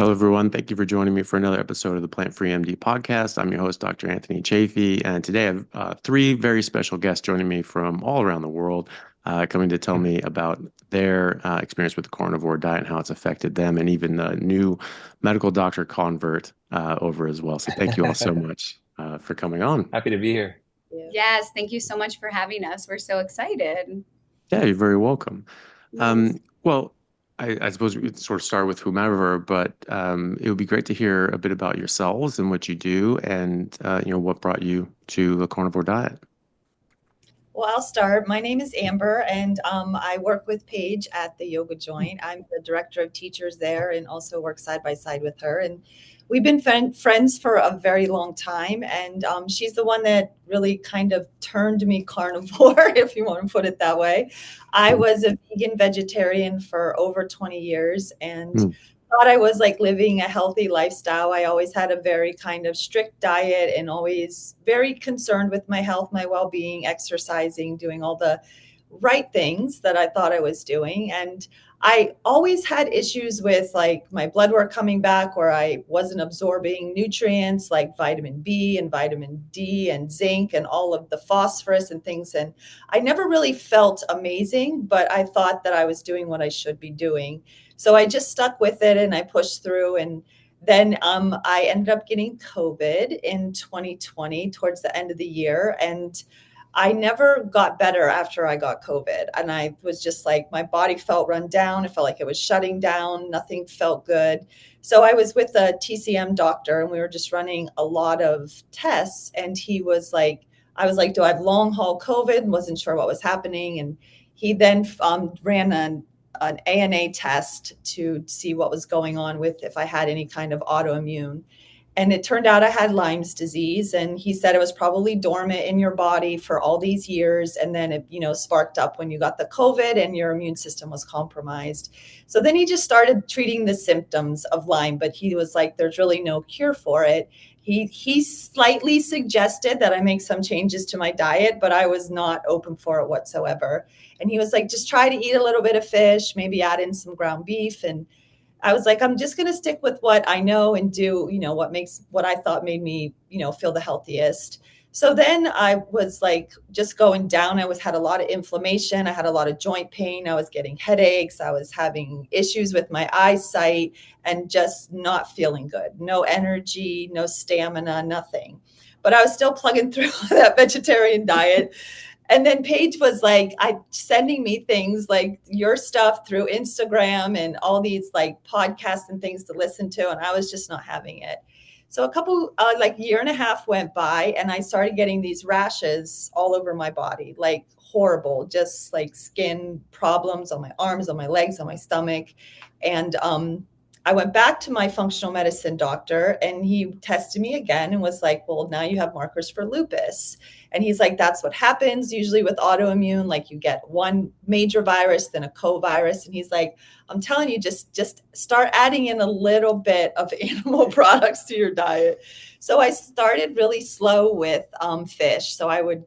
Hello, everyone. Thank you for joining me for another episode of the Plant Free MD podcast. I'm your host, Dr. Anthony Chaffee, and today I have three very special guests joining me from all around the world, coming to tell me about their experience with the carnivore diet and how it's affected them, and even the new medical doctor convert over as well. So thank you all so much for coming on. Happy to be here. Yes, thank you so much for having us. We're so excited. Yeah, you're very welcome. Yes. Well, I suppose we could sort of start with whomever, but it would be great to hear a bit about yourselves and what you do, and what brought you to the carnivore diet. Well, I'll start. My name is Amber, and I work with Paige at the Yoga Joint. I'm the director of teachers there, and also work side by side with her. And we've been friends for a very long time, and she's the one that really kind of turned me carnivore, if you want to put it that way. I was a vegan vegetarian for over 20 years and thought I was like living a healthy lifestyle. I always had a very kind of strict diet and always very concerned with my health, my well-being, exercising, doing all the right things that I thought I was doing. And I always had issues with like my blood work coming back, where I wasn't absorbing nutrients like vitamin B and vitamin D and zinc and all of the phosphorus and things. And I never really felt amazing, but I thought that I was doing what I should be doing. So I just stuck with it and I pushed through. And then I ended up getting COVID in 2020 towards the end of the year. And I never got better after I got COVID. And I was just like, my body felt run down. It felt like it was shutting down. Nothing felt good. So I was with a TCM doctor and we were just running a lot of tests. And he was like, I was like, do I have long haul COVID? And wasn't sure what was happening. And he then ran an ANA test to see what was going on with if I had any kind of autoimmune. And it turned out I had Lyme's disease. And he said it was probably dormant in your body for all these years. And then it, sparked up when you got the COVID and your immune system was compromised. So then he just started treating the symptoms of Lyme, but he was like, there's really no cure for it. He slightly suggested that I make some changes to my diet, but I was not open for it whatsoever. And he was like, just try to eat a little bit of fish, maybe add in some ground beef. And I was like, I'm just going to stick with what I know and do, what I thought made me, feel the healthiest. So then I was like just going down. I had a lot of inflammation. I had a lot of joint pain. I was getting headaches. I was having issues with my eyesight and just not feeling good. No energy, no stamina, nothing. But I was still plugging through that vegetarian diet. And then Paige was like, sending me things like your stuff through Instagram and all these like podcasts and things to listen to. And I was just not having it. So a couple, year and a half went by and I started getting these rashes all over my body, like horrible, just like skin problems on my arms, on my legs, on my stomach. And I went back to my functional medicine doctor and he tested me again and was like, well, now you have markers for lupus. And he's like, that's what happens usually with autoimmune. Like you get one major virus, then a co-virus. And he's like, I'm telling you, just start adding in a little bit of animal products to your diet. So I started really slow with fish. So I would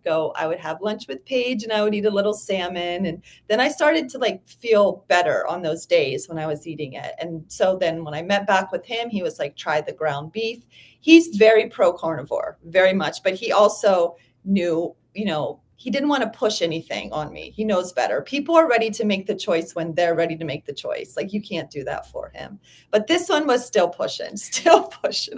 have lunch with Paige and I would eat a little salmon. And then I started to like feel better on those days when I was eating it. And so then when I met back with him, he was like, try the ground beef. He's very pro carnivore, very much, but he also knew, he didn't want to push anything on me. He knows better. People are ready to make the choice when they're ready to make the choice. Like you can't do that for him. But this one was still pushing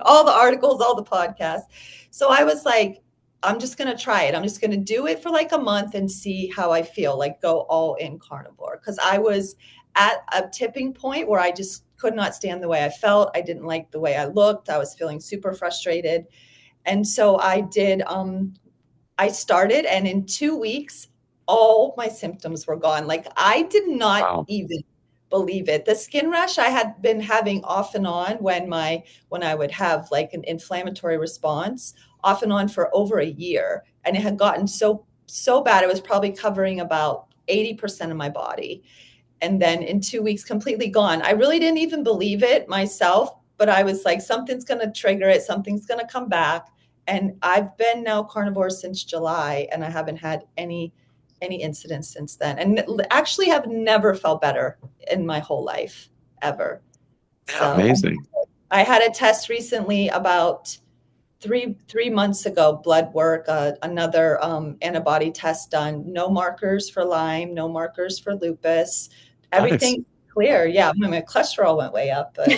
all the articles, all the podcasts. So I was like, I'm just going to try it. I'm just going to do it for like a month and see how I feel, like go all in carnivore. Because I was at a tipping point where I just could not stand the way I felt. I didn't like the way I looked. I was feeling super frustrated. And so I started, and in 2 weeks, all my symptoms were gone. Like I did not even believe it. The skin rash I had been having off and on when I would have like an inflammatory response off and on for over a year. And it had gotten so bad. It was probably covering about 80% of my body. And then in 2 weeks, completely gone. I really didn't even believe it myself, but I was like, something's going to trigger it. Something's going to come back. And I've been now carnivore since July, and I haven't had any incidents since then. And actually have never felt better in my whole life, ever. So, amazing. I had a test recently about three months ago, blood work, another antibody test done. No markers for Lyme, no markers for lupus. Nice. Everything clear. Yeah, my cholesterol went way up, but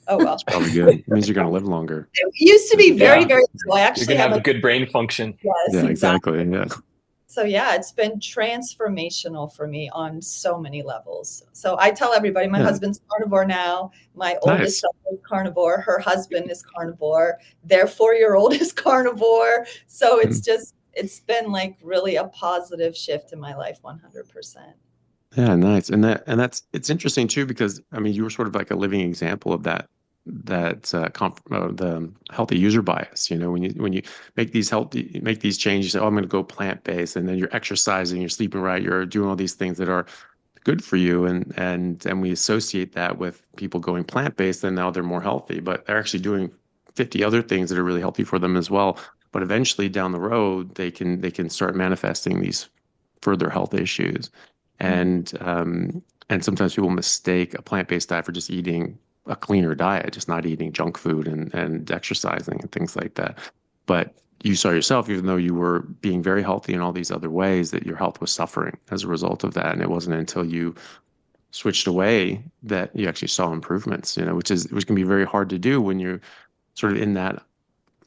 oh well. It's probably good. It means you're going to live longer. It used to be very, Yeah. very low. I You're actually going to have have a a good brain function. yes, Yeah, exactly. exactly. Yeah. So yeah, it's been transformational for me on so many levels. So I tell everybody, my Yeah. husband's carnivore now. My Nice. oldest daughter is carnivore. Her husband is carnivore. Their 4-year-old is carnivore. So it's been like really a positive shift in my life, 100%. Yeah, nice. And it's interesting too, because I mean, you were sort of like a living example of the healthy user bias. You know, when you make these changes, you say, oh, I'm going to go plant-based, and then you're exercising, you're sleeping right, you're doing all these things that are good for you, and we associate that with people going plant-based, and now they're more healthy, but they're actually doing 50 other things that are really healthy for them as well. But eventually down the road, they can start manifesting these further health issues. And sometimes people mistake a plant-based diet for just eating a cleaner diet, just not eating junk food and exercising and things like that. But you saw yourself, even though you were being very healthy in all these other ways, that your health was suffering as a result of that. And it wasn't until you switched away that you actually saw improvements, you know, which can be very hard to do when you're sort of in that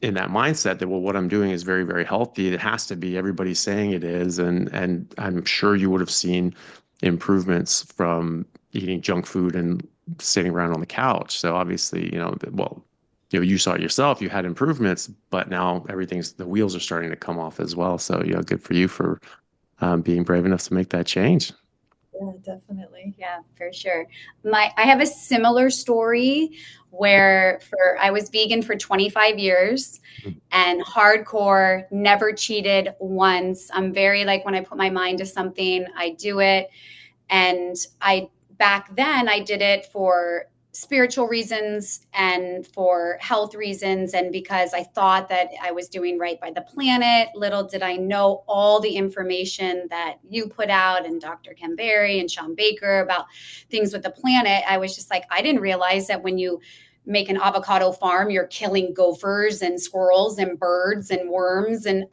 mindset that, well, what I'm doing is very, very healthy. It has to be. Everybody's saying it is. And I'm sure you would have seen improvements from eating junk food and sitting around on the couch. So obviously, you saw it yourself, you had improvements, but now the wheels are starting to come off as well. So, good for you for being brave enough to make that change. Yeah, definitely. Yeah, for sure. I have a similar story where I was vegan for 25 years and hardcore, never cheated once. I'm very like, when I put my mind to something, I do it. And back then I did it for spiritual reasons and for health reasons, and because I thought that I was doing right by the planet. Little did I know all the information that you put out, and Dr. Ken Berry and Sean Baker, about things with the planet. I was just like, I didn't realize that when you make an avocado farm, you're killing gophers and squirrels and birds and worms. And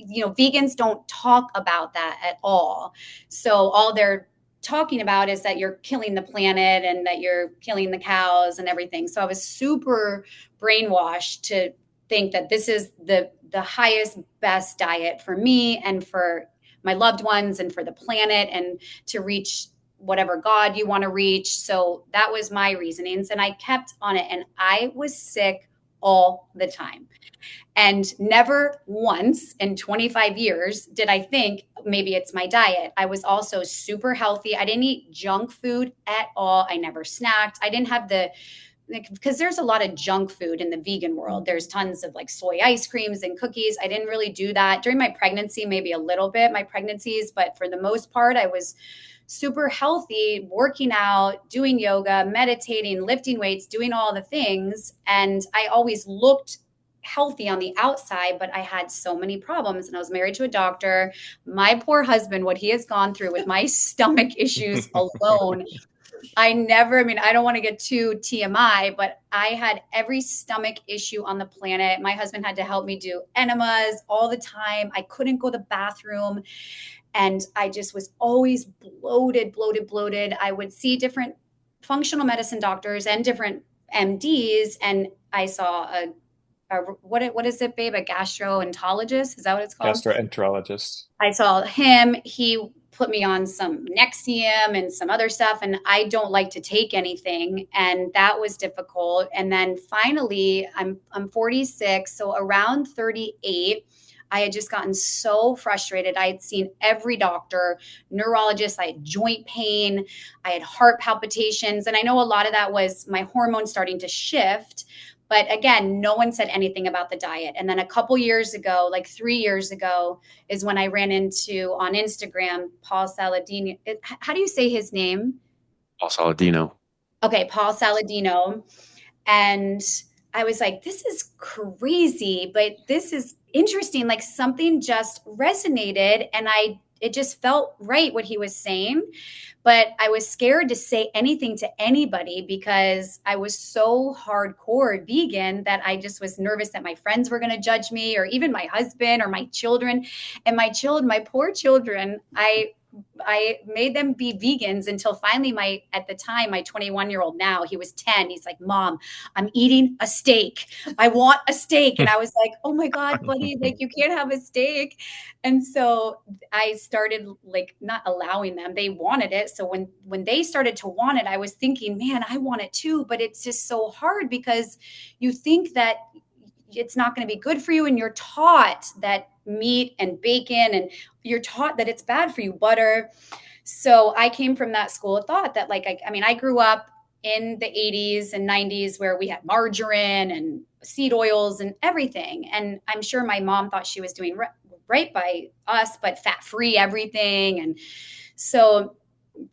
vegans don't talk about that at all. So all they're talking about is that you're killing the planet and that you're killing the cows and everything. So I was super brainwashed to think that this is the highest, best diet for me and for my loved ones and for the planet, and to reach whatever God you want to reach. So that was my reasonings, and I kept on it, and I was sick all the time. And never once in 25 years did I think maybe it's my diet. I was also super healthy. I didn't eat junk food at all. I never snacked. I didn't have because there's a lot of junk food in the vegan world. There's tons of like soy ice creams and cookies. I didn't really do that during my pregnancy, maybe a little bit, my pregnancies, but for the most part, I was super healthy, working out, doing yoga, meditating, lifting weights, doing all the things. And I always looked healthy on the outside, but I had so many problems, and I was married to a doctor. My poor husband, what he has gone through with my stomach issues alone. I don't want to get too TMI, but I had every stomach issue on the planet. My husband had to help me do enemas all the time. I couldn't go to the bathroom. And I just was always bloated. I would see different functional medicine doctors and different MDs. And I saw what is it, babe? A gastroenterologist? Is that what it's called? Gastroenterologist. I saw him. He put me on some Nexium and some other stuff, and I don't like to take anything, and that was difficult. And then finally, I'm 46, so around 38, I had just gotten so frustrated. I had seen every doctor, neurologist. I had joint pain. I had heart palpitations, and I know a lot of that was my hormones starting to shift. But again, no one said anything about the diet. And then a couple years ago, like 3 years ago, is when I ran into on Instagram, Paul Saladino. How do you say his name? Paul Saladino. Okay, Paul Saladino. And I was like, this is crazy, but this is interesting. Like something just resonated, and I it just felt right what he was saying. But I was scared to say anything to anybody because I was so hardcore vegan that I just was nervous that my friends were going to judge me, or even my husband or my children. And my poor children, I made them be vegans until finally at the time, my 21-year-old now, he was 10. He's like, Mom, I'm eating a steak. I want a steak. And I was like, oh my God, buddy, like you can't have a steak. And so I started like not allowing them. They wanted it. So when they started to want it, I was thinking, man, I want it too. But it's just so hard because you think that it's not going to be good for you. And you're taught that meat and bacon, and you're taught that it's bad for you, butter. So I came from that school of thought that like, I grew up in the 80s and 90s where we had margarine and seed oils and everything. And I'm sure my mom thought she was doing right by us, but fat-free everything. And so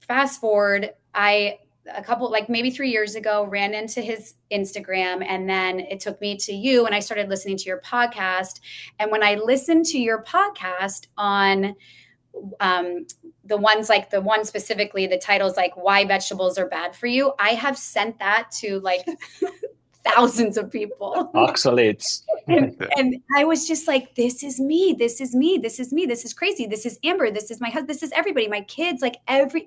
fast forward, a couple, like maybe 3 years ago, ran into his Instagram, and then it took me to you, and I started listening to your podcast. And when I listened to your podcast on the one specifically, the title's like why vegetables are bad for you, I have sent that to like thousands of people. Oxalates. and I was just like, this is me. This is me. This is me. This is crazy. This is Amber. This is my husband. This is everybody, my kids, like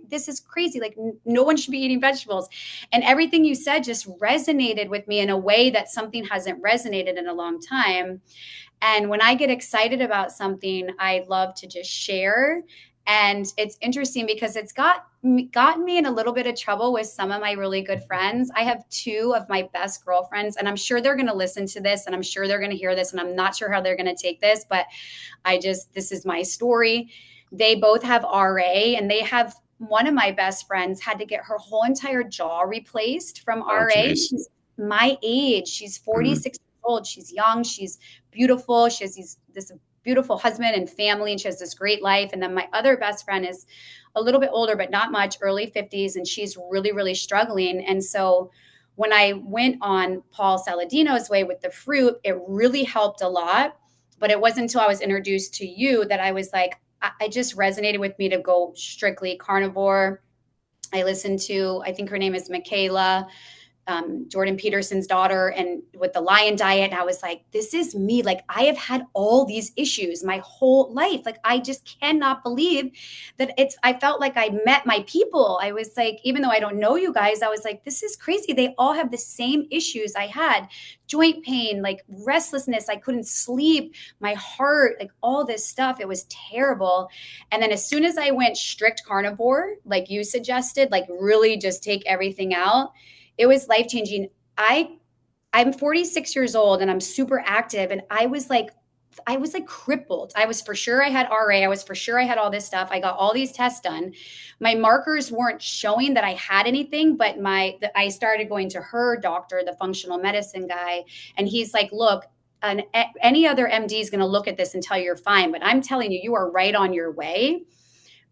this is crazy. Like no one should be eating vegetables. And everything you said just resonated with me in a way that something hasn't resonated in a long time. And when I get excited about something, I love to just share. And it's interesting because it's gotten me in a little bit of trouble with some of my really good friends. I have two of my best girlfriends, and I'm sure they're going to listen to this, and I'm sure they're going to hear this, and I'm not sure how they're going to take this, but this is my story. They both have RA, and one of my best friends had to get her whole entire jaw replaced from RA. She's my age. She's 46 years old. She's young. She's beautiful. She has this beautiful husband and family, and she has this great life. And then my other best friend is a little bit older, but not much, early 50s, and she's really, really struggling. And so when I went on Paul Saladino's way with the fruit, it really helped a lot. But it wasn't until I was introduced to you that I was like, I just resonated with me to go strictly carnivore. I listened to, I think her name is Michaela, Jordan Peterson's daughter, and with the Lion diet. And I was like, this is me. Like I have had all these issues my whole life. Like I just cannot believe that I felt like I met my people. I was like, even though I don't know you guys, I was like, this is crazy. They all have the same issues I had: joint pain, like restlessness. I couldn't sleep, my heart, like all this stuff. It was terrible. And then as soon as I went strict carnivore, like you suggested, like really just take everything out, it was life-changing. I'm 46 years old and I'm super active. And I was like crippled. I was for sure I had RA. I was for sure I had all this stuff. I got all these tests done. My markers weren't showing that I had anything, but I started going to her doctor, the functional medicine guy. And he's like, look, any other MD is going to look at this and tell you you're fine. But I'm telling you, you are right on your way.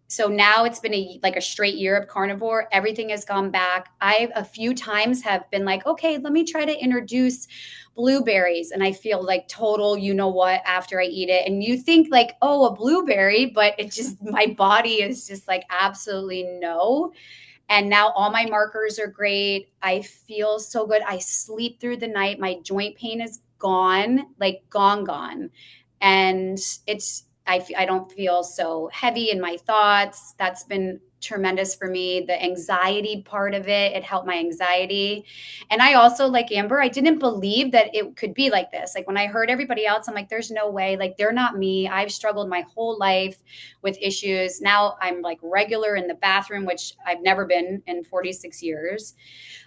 So now it's been a straight year of carnivore. Everything has gone back. I a few times have been like, okay, let me try to introduce blueberries. And I feel like total, you know what, after I eat it. And you think like, oh, a blueberry, but it just, my body is just like, absolutely no. And now all my markers are great. I feel so good. I sleep through the night. My joint pain is gone, like gone. And I don't feel so heavy in my thoughts. That's been tremendous for me. The anxiety part of it helped my anxiety. And I also, like Amber, I didn't believe that it could be like this. Like when I heard everybody else, I'm like, there's no way, like they're not me. I've struggled my whole life with issues. Now I'm like regular in the bathroom, which I've never been in 46 years.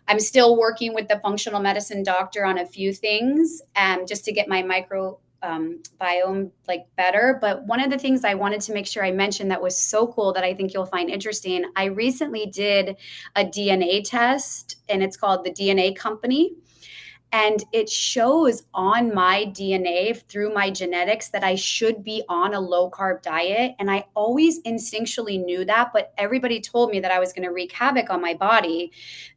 I'm still working with the functional medicine doctor on a few things, just to get my biome like better. But one of the things I wanted to make sure I mentioned that was so cool that I think you'll find interesting, I recently did a DNA test, and it's called the DNA Company. And it shows on my DNA through my genetics that I should be on a low carb diet. And I always instinctually knew that, but everybody told me that I was going to wreak havoc on my body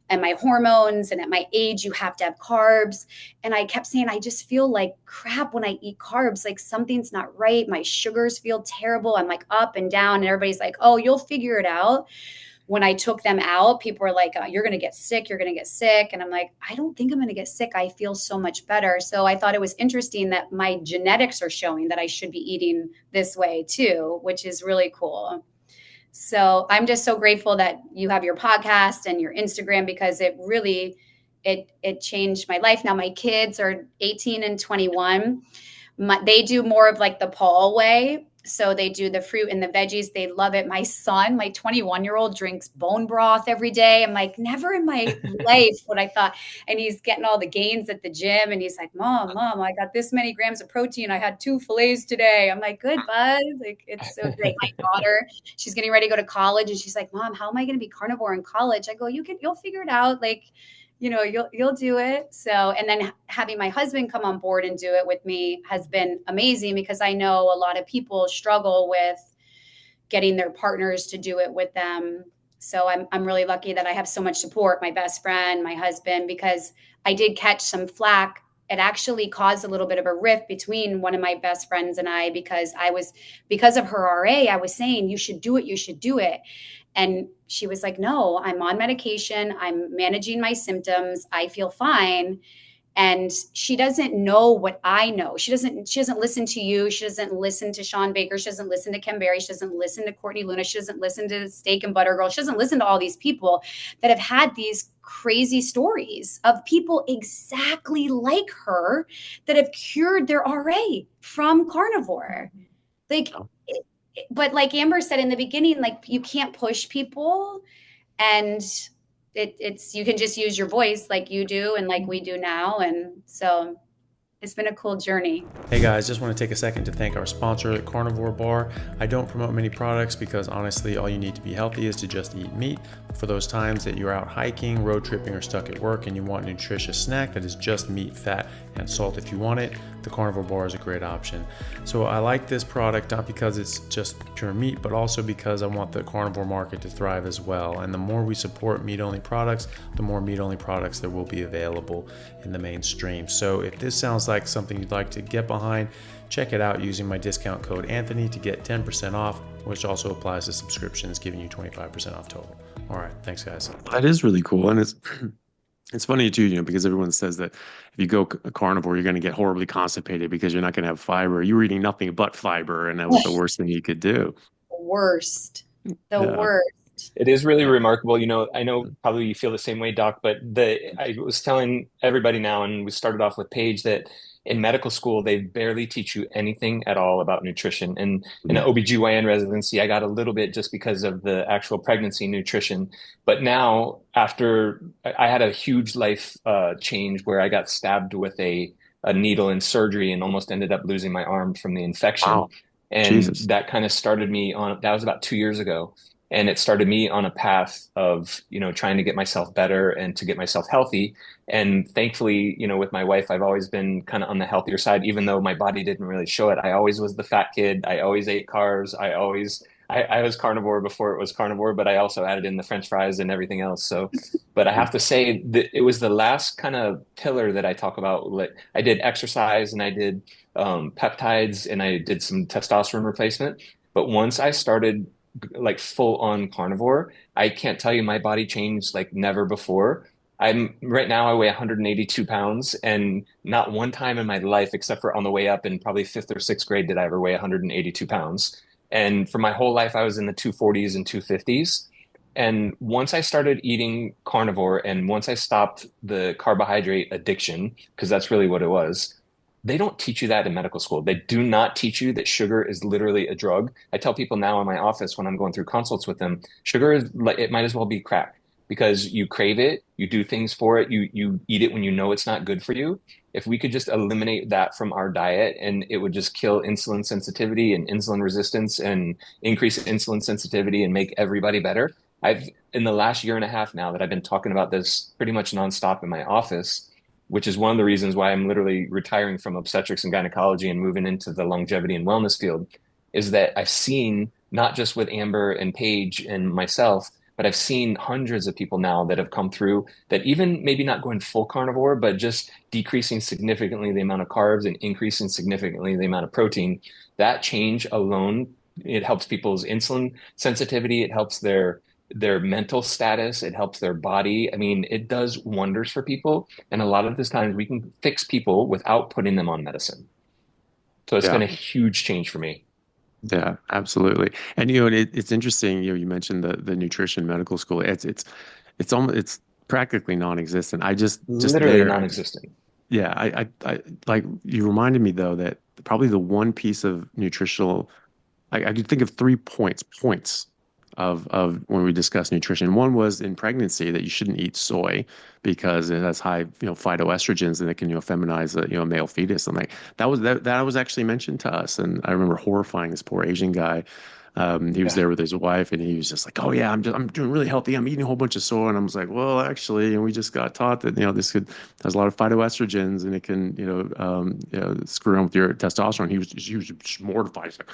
and my hormones. And at my age, you have to have carbs. And I kept saying, I just feel like crap when I eat carbs. Like something's not right. My sugars feel terrible. I'm like up and down. And everybody's like, oh, you'll figure it out. When I took them out, people were like, you're going to get sick. You're going to get sick. And I'm like, I don't think I'm going to get sick. I feel so much better. So I thought it was interesting that my genetics are showing that I should be eating this way too, which is really cool. So I'm just so grateful that you have your podcast and your Instagram, because it really, it changed my life. Now my kids are 18 and 21. They do more of like the Paul way. So they do the fruit and the veggies. They love it. My son, my 21-year-old, drinks bone broth every day. I'm like, never in my life what I thought. And he's getting all the gains at the gym. And he's like, Mom, I got this many grams of protein. I had 2 fillets today. I'm like, good, bud. Like, it's so great. My daughter, she's getting ready to go to college. And she's like, Mom, how am I going to be carnivore in college? I go, you'll figure it out. Like, you'll do it. So, and then having my husband come on board and do it with me has been amazing, because I know a lot of people struggle with getting their partners to do it with them. So I'm really lucky that I have so much support, my best friend, my husband, because I did catch some flack. It actually caused a little bit of a rift between one of my best friends and I, because of her RA, I was saying, you should do it. And she was like, no, I'm on medication. I'm managing my symptoms. I feel fine. And she doesn't know what I know. She doesn't listen to you. She doesn't listen to Sean Baker. She doesn't listen to Kim Berry. She doesn't listen to Courtney Luna. She doesn't listen to Steak and Butter Girl. She doesn't listen to all these people that have had these crazy stories of people exactly like her that have cured their RA from carnivore. Like, but like Amber said in the beginning, like you can't push people, and it's you can just use your voice like you do and like we do now. And so it's been a cool journey. Hey guys, just want to take a second to thank our sponsor, the Carnivore Bar. I don't promote many products because honestly, all you need to be healthy is to just eat meat. For those times that you're out hiking, road tripping, or stuck at work and you want a nutritious snack that is just meat, fat, and salt if you want it, the Carnivore Bar is a great option. So I like this product not because it's just pure meat, but also because I want the carnivore market to thrive as well. And the more we support meat-only products, the more meat-only products there will be available in the mainstream. So if this sounds like something you'd like to get behind, check it out using my discount code Anthony to get 10% off, which also applies to subscriptions, giving you 25% off total. All right, thanks guys. That is really cool. And it's funny too, because everyone says that if you go carnivore, you're going to get horribly constipated because you're not going to have fiber. You were eating nothing but fiber, and that was the worst thing you could do. The worst. It is really remarkable. I know probably you feel the same way, Doc, but I was telling everybody now, and we started off with Paige, that in medical school, they barely teach you anything at all about nutrition. And in an OBGYN residency, I got a little bit just because of the actual pregnancy nutrition. But now, after I had a huge life change where I got stabbed with a needle in surgery and almost ended up losing my arm from the infection. Wow. And Jesus. that kind of started me on, that was about 2 years ago. And it started me on a path of, trying to get myself better and to get myself healthy. And thankfully, with my wife, I've always been kind of on the healthier side, even though my body didn't really show it. I always was the fat kid. I always ate carbs. I was carnivore before it was carnivore, but I also added in the French fries and everything else. So, but I have to say that it was the last kind of pillar that I talk about. Like I did exercise and I did peptides and I did some testosterone replacement. But once I started like full on carnivore, I can't tell you, my body changed like never before. Right now I weigh 182 pounds, and not one time in my life, except for on the way up in probably 5th or 6th grade, did I ever weigh 182 pounds. And for my whole life, I was in the 240s and 250s. And once I started eating carnivore and once I stopped the carbohydrate addiction, because that's really what it was, they don't teach you that in medical school. They do not teach you that sugar is literally a drug. I tell people now in my office when I'm going through consults with them, sugar is like, it might as well be crack, because you crave it, you do things for it, you eat it when you know it's not good for you. If we could just eliminate that from our diet, and it would just kill insulin sensitivity and insulin resistance and increase insulin sensitivity and make everybody better. In the last year and a half now that I've been talking about this pretty much nonstop in my office, which is one of the reasons why I'm literally retiring from obstetrics and gynecology and moving into the longevity and wellness field, is that I've seen, not just with Amber and Paige and myself, but I've seen hundreds of people now that have come through that, even maybe not going full carnivore, but just decreasing significantly the amount of carbs and increasing significantly the amount of protein. That change alone, it helps people's insulin sensitivity. It helps their mental status. It helps their body. I mean, it does wonders for people. And a lot of this times we can fix people without putting them on medicine. So it's Yeah. been a huge change for me. Yeah, absolutely. And it's interesting, you mentioned the nutrition medical school. It's almost it's practically non-existent. I just Literally there. non-existent. Yeah, I like you reminded me though that probably the one piece of nutritional I could think of 3 points of when we discuss nutrition. One was in pregnancy that you shouldn't eat soy because it has high, phytoestrogens and it can, feminize a male fetus. And like that was actually mentioned to us. And I remember horrifying this poor Asian guy. He was Yeah. there with his wife, and he was just like, "Oh yeah, I'm doing really healthy. I'm eating a whole bunch of soy." And I was like, "Well, actually," and we just got taught that this has a lot of phytoestrogens, and it can screw on with your testosterone. He was just mortified. He's like,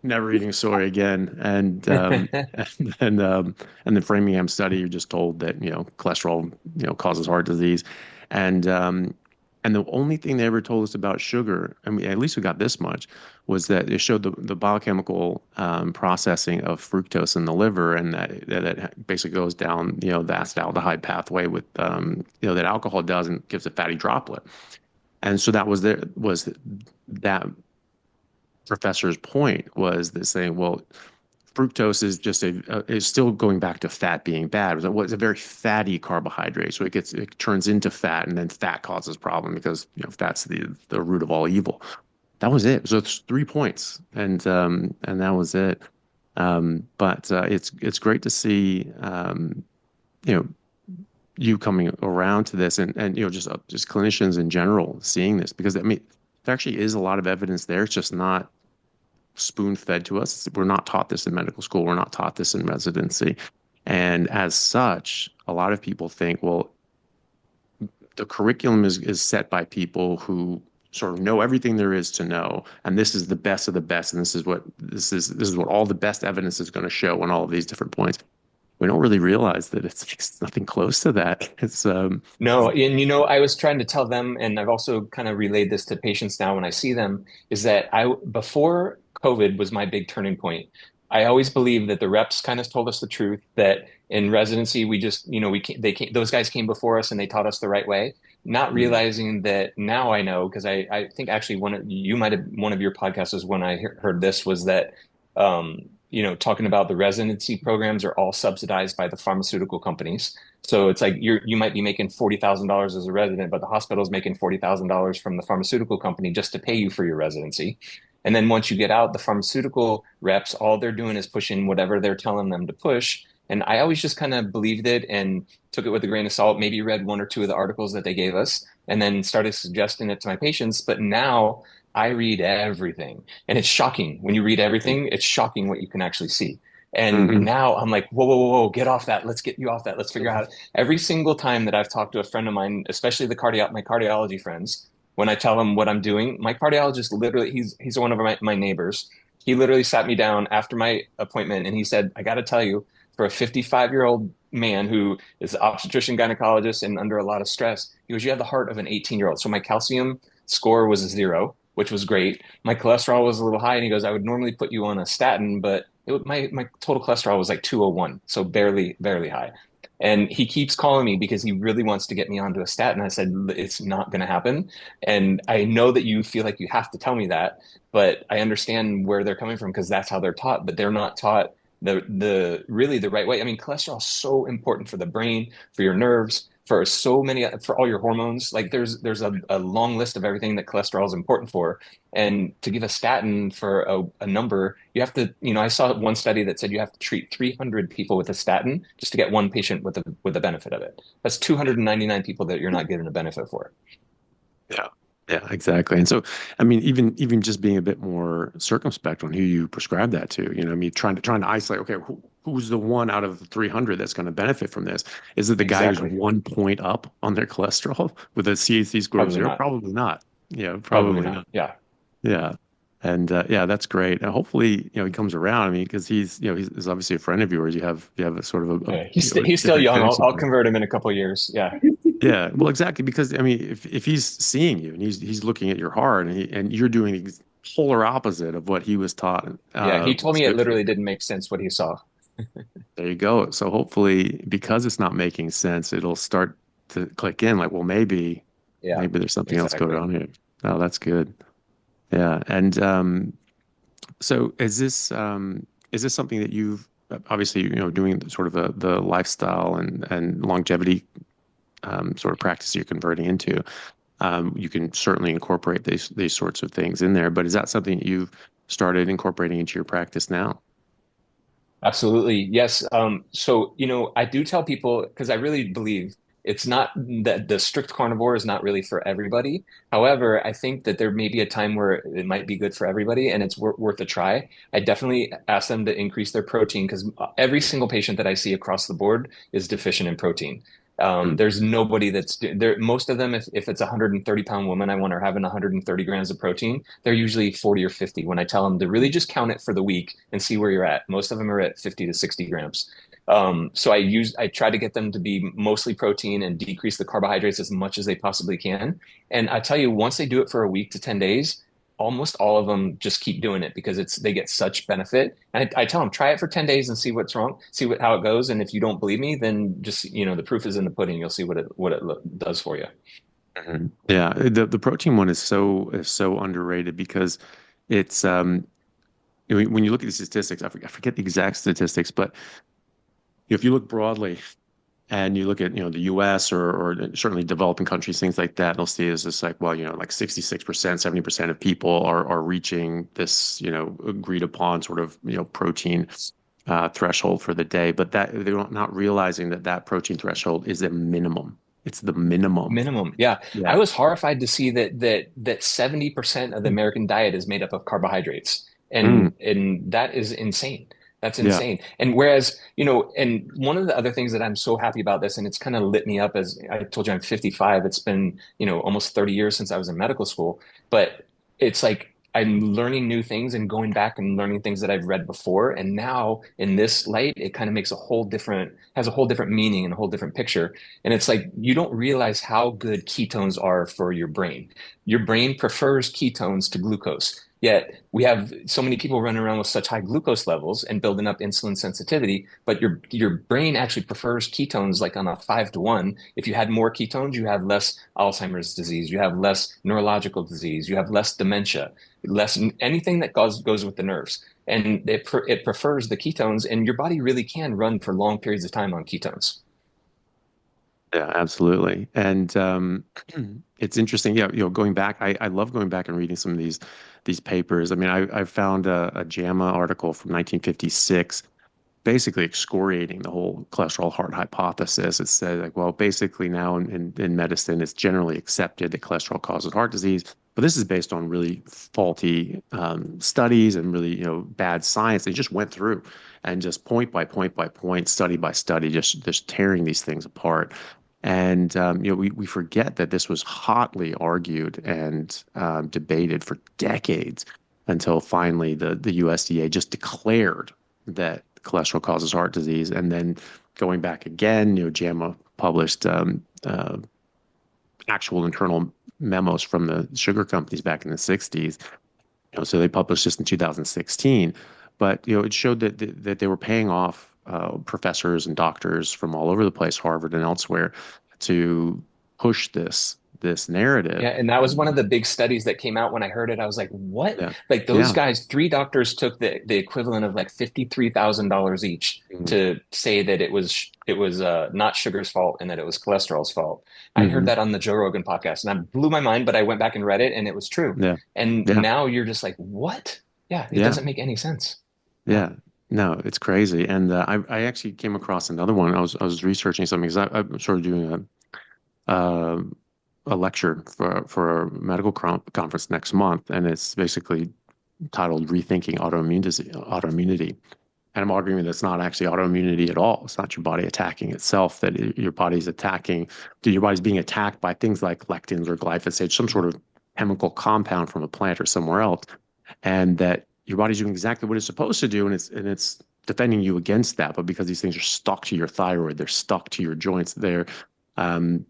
never eating soy again. And the Framingham study, you're just told that cholesterol causes heart disease, and um, and the only thing they ever told us about sugar, I mean, at least we got this much, was that it showed the biochemical processing of fructose in the liver, and that basically goes down, the acetaldehyde pathway with, that alcohol does and gives a fatty droplet. And so that professor's point was that saying, well, fructose is just is still going back to fat being bad. It was a very fatty carbohydrate, so it turns into fat, and then fat causes problem because fat's the root of all evil. That was it. So it's 3 points, and that was it. But it's great to see you know you coming around to this, and just clinicians in general seeing this, because I mean there actually is a lot of evidence there. It's just not spoon fed to us. We're not taught this in medical school. We're not taught this in residency. And as such, a lot of people think, well, the curriculum is set by people who sort of know everything there is to know, and this is the best of the best, and this is what all the best evidence is going to show on all of these different points. We don't really realize that it's nothing close to that. It's No, and I was trying to tell them, and I've also kind of relayed this to patients now when I see them, is that before COVID was my big turning point. I always believed that the reps kind of told us the truth, that in residency, we just, those guys came before us and they taught us the right way, not mm, realizing that now I know, because I think actually one of your podcasts was when I heard this, was that, talking about the residency programs are all subsidized by the pharmaceutical companies. So it's like you might be making $40,000 as a resident, but the hospital's making $40,000 from the pharmaceutical company just to pay you for your residency. And then once you get out, the pharmaceutical reps, all they're doing is pushing whatever they're telling them to push. And I always just kind of believed it and took it with a grain of salt, maybe read one or two of the articles that they gave us, and then started suggesting it to my patients. But now I read everything. And it's shocking. When you read everything, it's shocking what you can actually see. And mhm. now I'm like, whoa, whoa, whoa, whoa, get off that. Let's get you off that. Let's figure out every single time that I've talked to a friend of mine, especially my cardiology friends, when I tell him what I'm doing, my cardiologist literally, he's one of my neighbors. He literally sat me down after my appointment and he said, I got to tell you, for a 55-year-old man who is an obstetrician gynecologist and under a lot of stress, he goes, you have the heart of an 18-year-old. So my calcium score was a 0, which was great. My cholesterol was a little high, and he goes, I would normally put you on a statin, but my total cholesterol was like 201, so barely, barely high. And he keeps calling me because he really wants to get me onto a statin. I said, it's not going to happen. And I know that you feel like you have to tell me that, but I understand where they're coming from because that's how they're taught, but they're not taught the really the right way. I mean, cholesterol is so important for the brain, for your nerves, for all your hormones. Like there's a long list of everything that cholesterol is important for. And to give a statin for a number, you have to, I saw one study that said you have to treat 300 people with a statin just to get one patient with the benefit of it. That's 299 people that you're not getting a benefit for. Yeah. Yeah, exactly. And so, I mean, even just being a bit more circumspect on who you prescribe that to, I mean, trying to isolate, okay, who's the one out of the 300 that's going to benefit from this? Is it the guy who's Exactly. 1 point up on their cholesterol with a CAC score of Probably zero? not. Probably not. Yeah, Probably probably not. not. Yeah. Yeah. And yeah, that's great. And hopefully, he comes around. I mean, because he's obviously a friend of yours. You have a sort of Yeah. a He's still different young. connection I'll to him. convert him in a couple of years. Yeah. Yeah, well, exactly. Because I mean, if he's seeing you and he's looking at your heart and you're doing the polar opposite of what he was taught Yeah. He told was me it good for literally you. didn't make sense what he saw. There you go. So hopefully, because it's not making sense, it'll start to click in. Like, well, Yeah. maybe there's something else going Exactly. on here. Oh, that's good. Yeah. And so is this something that you've obviously doing sort of the lifestyle and longevity sort of practice you're converting into? You can certainly incorporate these sorts of things in there, but is that something that you've started incorporating into your practice now? Absolutely. Yes. So, I do tell people because I really believe it's not that the strict carnivore is not really for everybody. However, I think that there may be a time where it might be good for everybody and it's worth a try. I definitely ask them to increase their protein because every single patient that I see across the board is deficient in protein. Mm. There's nobody that's there. Most of them, if it's a 130-pound woman, I want her having 130 grams of protein. They're usually 40 or 50 when I tell them to really just count it for the week and see where you're at. Most of them are at 50 to 60 grams. So I try to get them to be mostly protein and decrease the carbohydrates as much as they possibly can. And I tell you, once they do it for a week to 10 days, almost all of them just keep doing it because they get such benefit. And I tell them, try it for 10 days and see what's wrong, see how it goes. And if you don't believe me, then just, the proof is in the pudding. You'll see what it does for you. Mhm. Yeah, the protein one is so underrated because it's when you look at the statistics, I forget the exact statistics, but if you look broadly and you look at the U.S. or certainly developing countries, things like that, they'll see is just like, well, like 66%, 70% of people are reaching this agreed upon sort of protein threshold for the day, but that they're not realizing that protein threshold is a minimum. It's the minimum. Minimum. Yeah. I Yeah. was horrified to see that 70% of the American diet is made up of carbohydrates. Mm, And that is insane. That's yeah. insane. And whereas, and one of the other things that I'm so happy about this, and it's kind of lit me up as I told you, I'm 55. It's been, almost 30 years since I was in medical school, but it's like I'm learning new things and going back and learning things that I've read before. And now in this light, it kind of has a whole different meaning and a whole different picture. And it's like you don't realize how good ketones are for your brain. Your brain prefers ketones to glucose. Yet we have so many people running around with such high glucose levels and building up insulin sensitivity, but your brain actually prefers ketones like on a 5 to 1. If you had more ketones, you have less Alzheimer's disease, you have less neurological disease, you have less dementia, less anything that goes with the nerves. And it prefers the ketones, and your body really can run for long periods of time on ketones. Yeah, absolutely. And it's interesting. Yeah, going back, I love going back and reading some of these papers. I mean, I found a JAMA article from 1956 basically excoriating the whole cholesterol heart hypothesis. It said like, well, basically now in medicine, it's generally accepted that cholesterol causes heart disease, but this is based on really faulty studies and really bad science. They just went through and just point by point by point, study by study, just tearing these things apart. And we forget that this was hotly argued and debated for decades until finally the USDA just declared that cholesterol causes heart disease. And then going back again, JAMA published actual internal memos from the sugar companies back in the 60s. So they published this in 2016. But it showed that they were paying off professors and doctors from all over the place, Harvard and elsewhere, to push this narrative. Yeah, and that was one of the big studies that came out when I heard it. I was like, what? Yeah, Like those yeah. guys, three doctors took the equivalent of like $53,000 each to say that it was not sugar's fault and that it was cholesterol's fault. I heard Mm-hmm. that on the Joe Rogan podcast and that blew my mind, but I went back and read it and it was true. Yeah, And yeah, now you're just like, what? Yeah, it yeah, doesn't make any sense. Yeah. yeah. No, it's crazy. And I actually came across another one. I was researching something because I'm sort of doing a a lecture for a medical conference next month, and it's basically titled "Rethinking Autoimmunity." And I'm arguing that it's not actually autoimmunity at all. It's not your body attacking itself, that your body's attacking, that your body's being attacked by things like lectins or glyphosate, some sort of chemical compound from a plant or somewhere else, and that your body's doing exactly what it's supposed to do, and it's defending you against that. But because these things are stuck to your thyroid, they're stuck to your joints, you're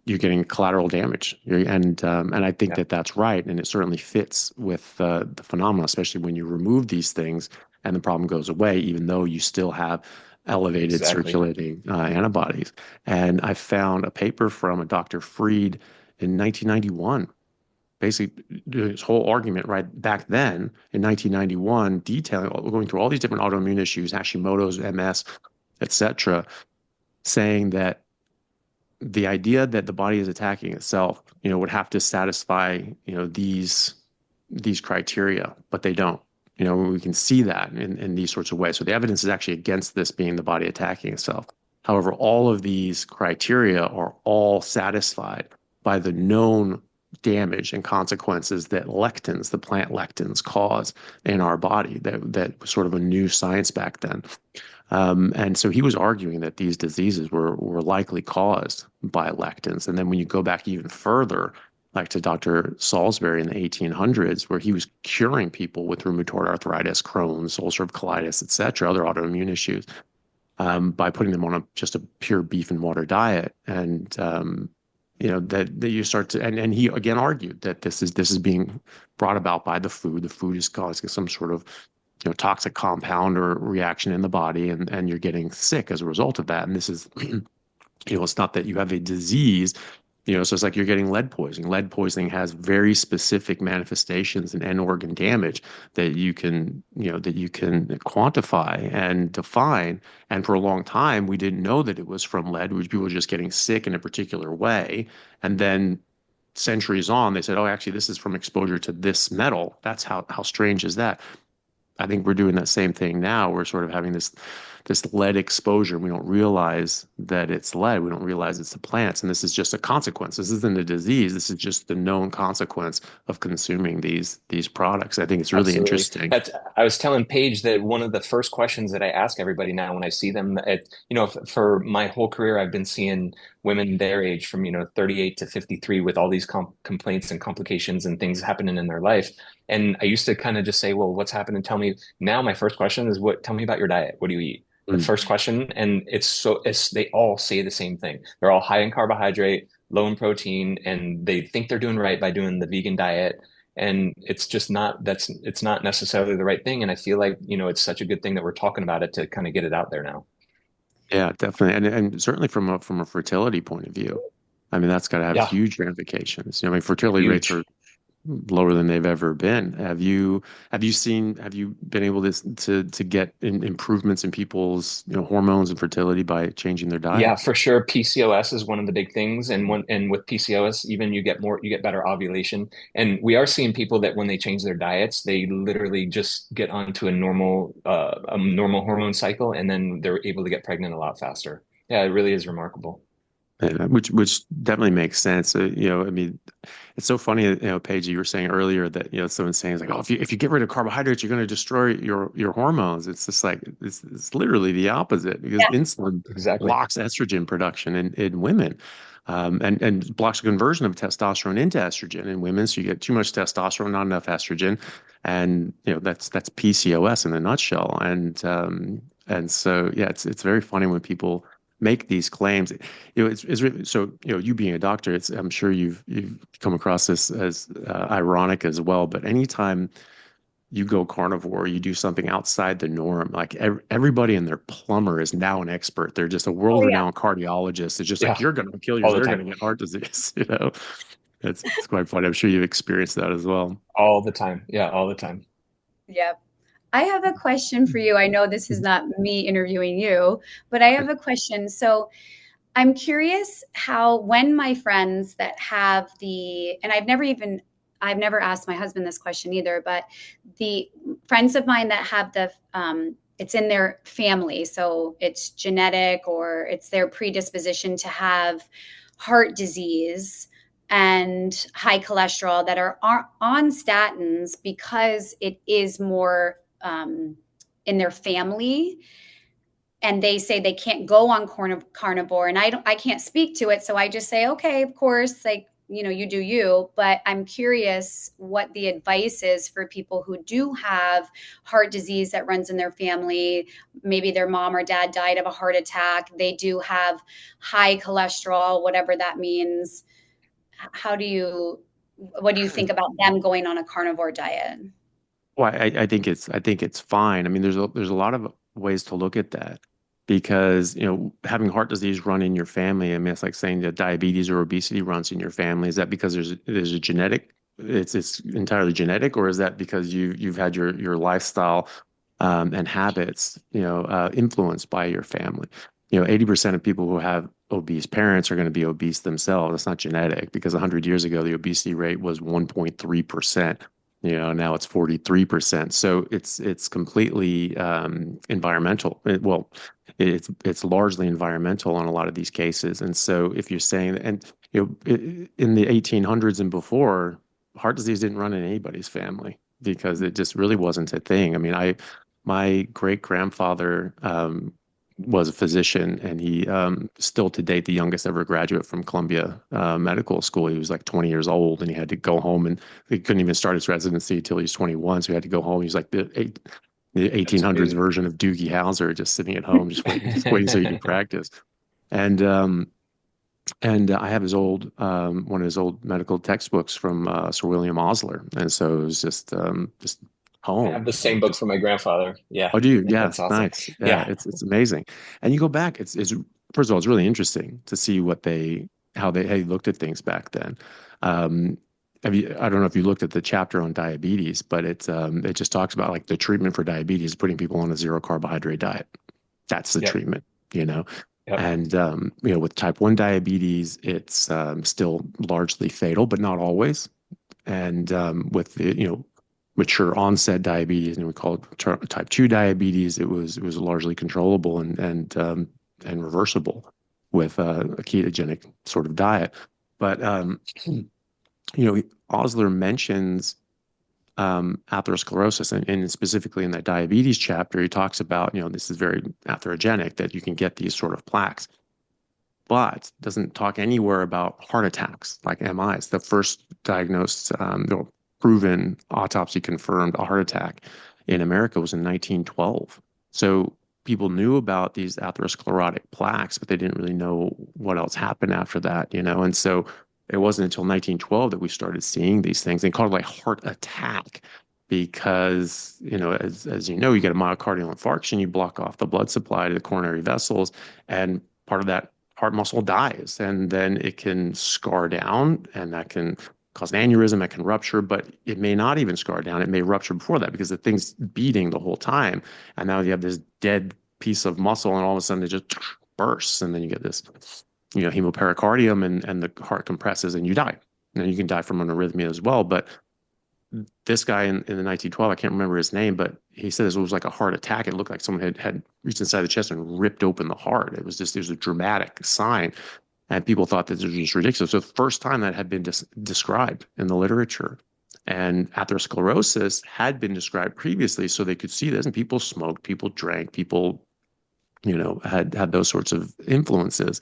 getting collateral damage. And I think that that's right, and it certainly fits with the phenomena, especially when you remove these things and the problem goes away, even though you still have elevated circulating antibodies. And I found a paper from a Dr. Freed in 1991, basically doing his whole argument right back then in 1991, detailing, going through all these different autoimmune issues, Hashimoto's, MS, etc., saying that the idea that the body is attacking itself, would have to satisfy, these criteria, but they don't. We can see that in these sorts of ways. So the evidence is actually against this being the body attacking itself. However, all of these criteria are all satisfied by the known damage and consequences that lectins, the plant lectins, cause in our body. That was sort of a new science back then. And so he was arguing that these diseases were likely caused by lectins. And then when you go back even further, like to Dr. Salisbury in the 1800s, where he was curing people with rheumatoid arthritis, Crohn's, ulcerative colitis, et cetera, other autoimmune issues, by putting them on just a pure beef and water diet. And, that you start to, and he again argued that this is being brought about by the food. The food is causing some sort of toxic compound or reaction in the body, and you're getting sick as a result of that. And this is, it's not that you have a disease, so it's like you're getting lead poisoning. Lead poisoning has very specific manifestations and end organ damage that you can quantify and define. And for a long time, we didn't know that it was from lead. People were just getting sick in a particular way. And then centuries on, they said, oh, actually, this is from exposure to this metal. That's how strange is that? I think we're doing that same thing now. We're sort of having this lead exposure. We don't realize that it's lead. We don't realize it's the plants. And this is just a consequence. This isn't a disease. This is just the known consequence of consuming these products. I think it's really interesting. I was telling Paige that one of the first questions that I ask everybody now when I see them, for my whole career, I've been seeing women their age from, 38 to 53 with all these complaints and complications and things happening in their life. And I used to kind of just say, well, what's happening? Tell me. Now my first question is, tell me about your diet. What do you eat? The first question. And they all say the same thing. They're all high in carbohydrate, low in protein, and they think they're doing right by doing the vegan diet. And it's just it's not necessarily the right thing. And I feel like, it's such a good thing that we're talking about it to kind of get it out there now. Yeah, definitely. And certainly from a fertility point of view, I mean, that's got to have huge ramifications. Fertility rates are lower than they've ever been. Have you been able to get improvements in people's hormones and fertility by changing their diet? Yeah, for sure. PCOS is one of the big things, and with PCOS, even you get better ovulation. And we are seeing people that when they change their diets, they literally just get onto a normal hormone cycle, and then they're able to get pregnant a lot faster. Yeah, it really is remarkable. Which definitely makes sense. I mean, it's so funny, Paige, you were saying earlier that, someone's saying, it's like, oh, if you get rid of carbohydrates, you're going to destroy your hormones. It's just like, it's literally the opposite, because insulin blocks estrogen production in women, and blocks the conversion of testosterone into estrogen in women. So you get too much testosterone, not enough estrogen. And, that's PCOS in a nutshell. And so, yeah, it's very funny when people make these claims. It's really, so, you being a doctor, I'm sure you've come across this as ironic as well. But anytime you go carnivore, you do something outside the norm, like everybody and their plumber is now an expert. They're just a world-renowned cardiologist. It's just like, you're going to kill yourself. You're going to get heart disease. It's quite funny. I'm sure you've experienced that as well. All the time. Yeah, all the time. Yep. I have a question for you. I know this is not me interviewing you, but I have a question. So I'm curious how, when my friends that have and I've never asked my husband this question either, but the friends of mine that have it's in their family. So it's genetic, or it's their predisposition to have heart disease. and high cholesterol that are on statins because it is more in their family, and they say they can't go on carnivore, and I can't speak to it, so I just say, okay, of course, like, you do you. But I'm curious what the advice is for people who do have heart disease that runs in their family. Maybe their mom or dad died of a heart attack. They do have high cholesterol, whatever that means. What do you think about them going on a carnivore diet? Well, I think it's fine. I mean, there's a lot of ways to look at that because, having heart disease run in your family, I mean, it's like saying that diabetes or obesity runs in your family. Is that because there's a genetic, it's entirely genetic, or is that because you've had your lifestyle and habits, influenced by your family? 80% of people who have obese parents are going to be obese themselves. It's not genetic, because 100 years ago, the obesity rate was 1.3%. Now it's 43%. So it's completely environmental. It's largely environmental on a lot of these cases. And so if you're saying, and in the 1800s and before, heart disease didn't run in anybody's family because it just really wasn't a thing. I mean, my great grandfather was a physician, and he still to date the youngest ever graduate from Columbia Medical School. He was like 20 years old, and he had to go home, and he couldn't even start his residency until he was 21. So he had to go home. He was like the 1800s version of Doogie Howser, just sitting at home, just waiting so he could practice. And I have his one of his old medical textbooks from Sir William Osler, and so it was just home. I have the same book from my grandfather. Yeah. Oh, do you? Yeah, That's awesome. nice. Yeah, it's amazing. And you go back, it's first of all, it's really interesting to see how they looked at things back then. I don't know if you looked at the chapter on diabetes, but it just talks about like the treatment for diabetes, putting people on a zero carbohydrate diet. That's the treatment, Yep. And with type 1 diabetes, it's still largely fatal, but not always. And with the mature onset diabetes, and we call it type 2 diabetes, it was largely controllable and reversible with a ketogenic sort of diet. But Osler mentions atherosclerosis, and specifically in that diabetes chapter, he talks about, this is very atherogenic, that you can get these sort of plaques, but doesn't talk anywhere about heart attacks like MIs. The first diagnosed, proven autopsy confirmed a heart attack in America was in 1912. So people knew about these atherosclerotic plaques, but they didn't really know what else happened after that, And so it wasn't until 1912 that we started seeing these things. They called it like heart attack because, as you get a myocardial infarction, you block off the blood supply to the coronary vessels, and part of that heart muscle dies, and then it can scar down, and that can cause an aneurysm, that can rupture, but it may not even scar down. It may rupture before that because the thing's beating the whole time. And now you have this dead piece of muscle, and all of a sudden it just bursts. And then you get this, hemopericardium, and the heart compresses and you die. And you can die from an arrhythmia as well. But this guy in the 1912, I can't remember his name, but he said it was like a heart attack. It looked like someone had reached inside the chest and ripped open the heart. It was a dramatic sign. And people thought that it was just ridiculous. So the first time that had been described in the literature. And atherosclerosis had been described previously, so they could see this. And people smoked, people drank, people, had those sorts of influences.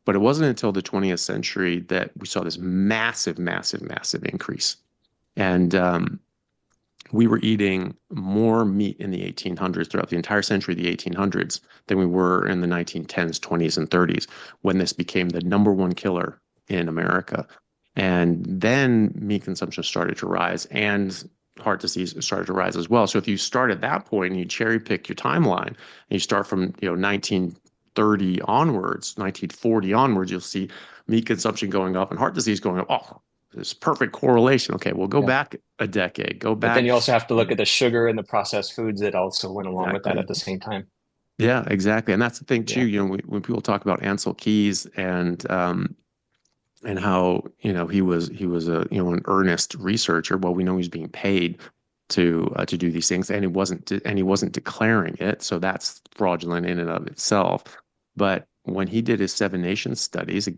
But it wasn't until the 20th century that we saw this massive, massive, massive increase. And we were eating more meat in the 1800s, throughout the entire century of the 1800s, than we were in the 1910s, 20s, and 30s, when this became the number one killer in America. And then meat consumption started to rise, and heart disease started to rise as well. So if you start at that point and you cherry pick your timeline, and you start from 1930 onwards, 1940 onwards, you'll see meat consumption going up and heart disease going up. Oh, this perfect correlation. Okay, we'll go back a decade. Go back. But then you also have to look at the sugar and the processed foods that also went along with that at the same time. Yeah, exactly. And that's the thing too. When people talk about Ansel Keys and how he was an earnest researcher. Well, we know he's being paid to do these things, and he wasn't declaring it. So that's fraudulent in and of itself. But when he did his 7 Nations studies, it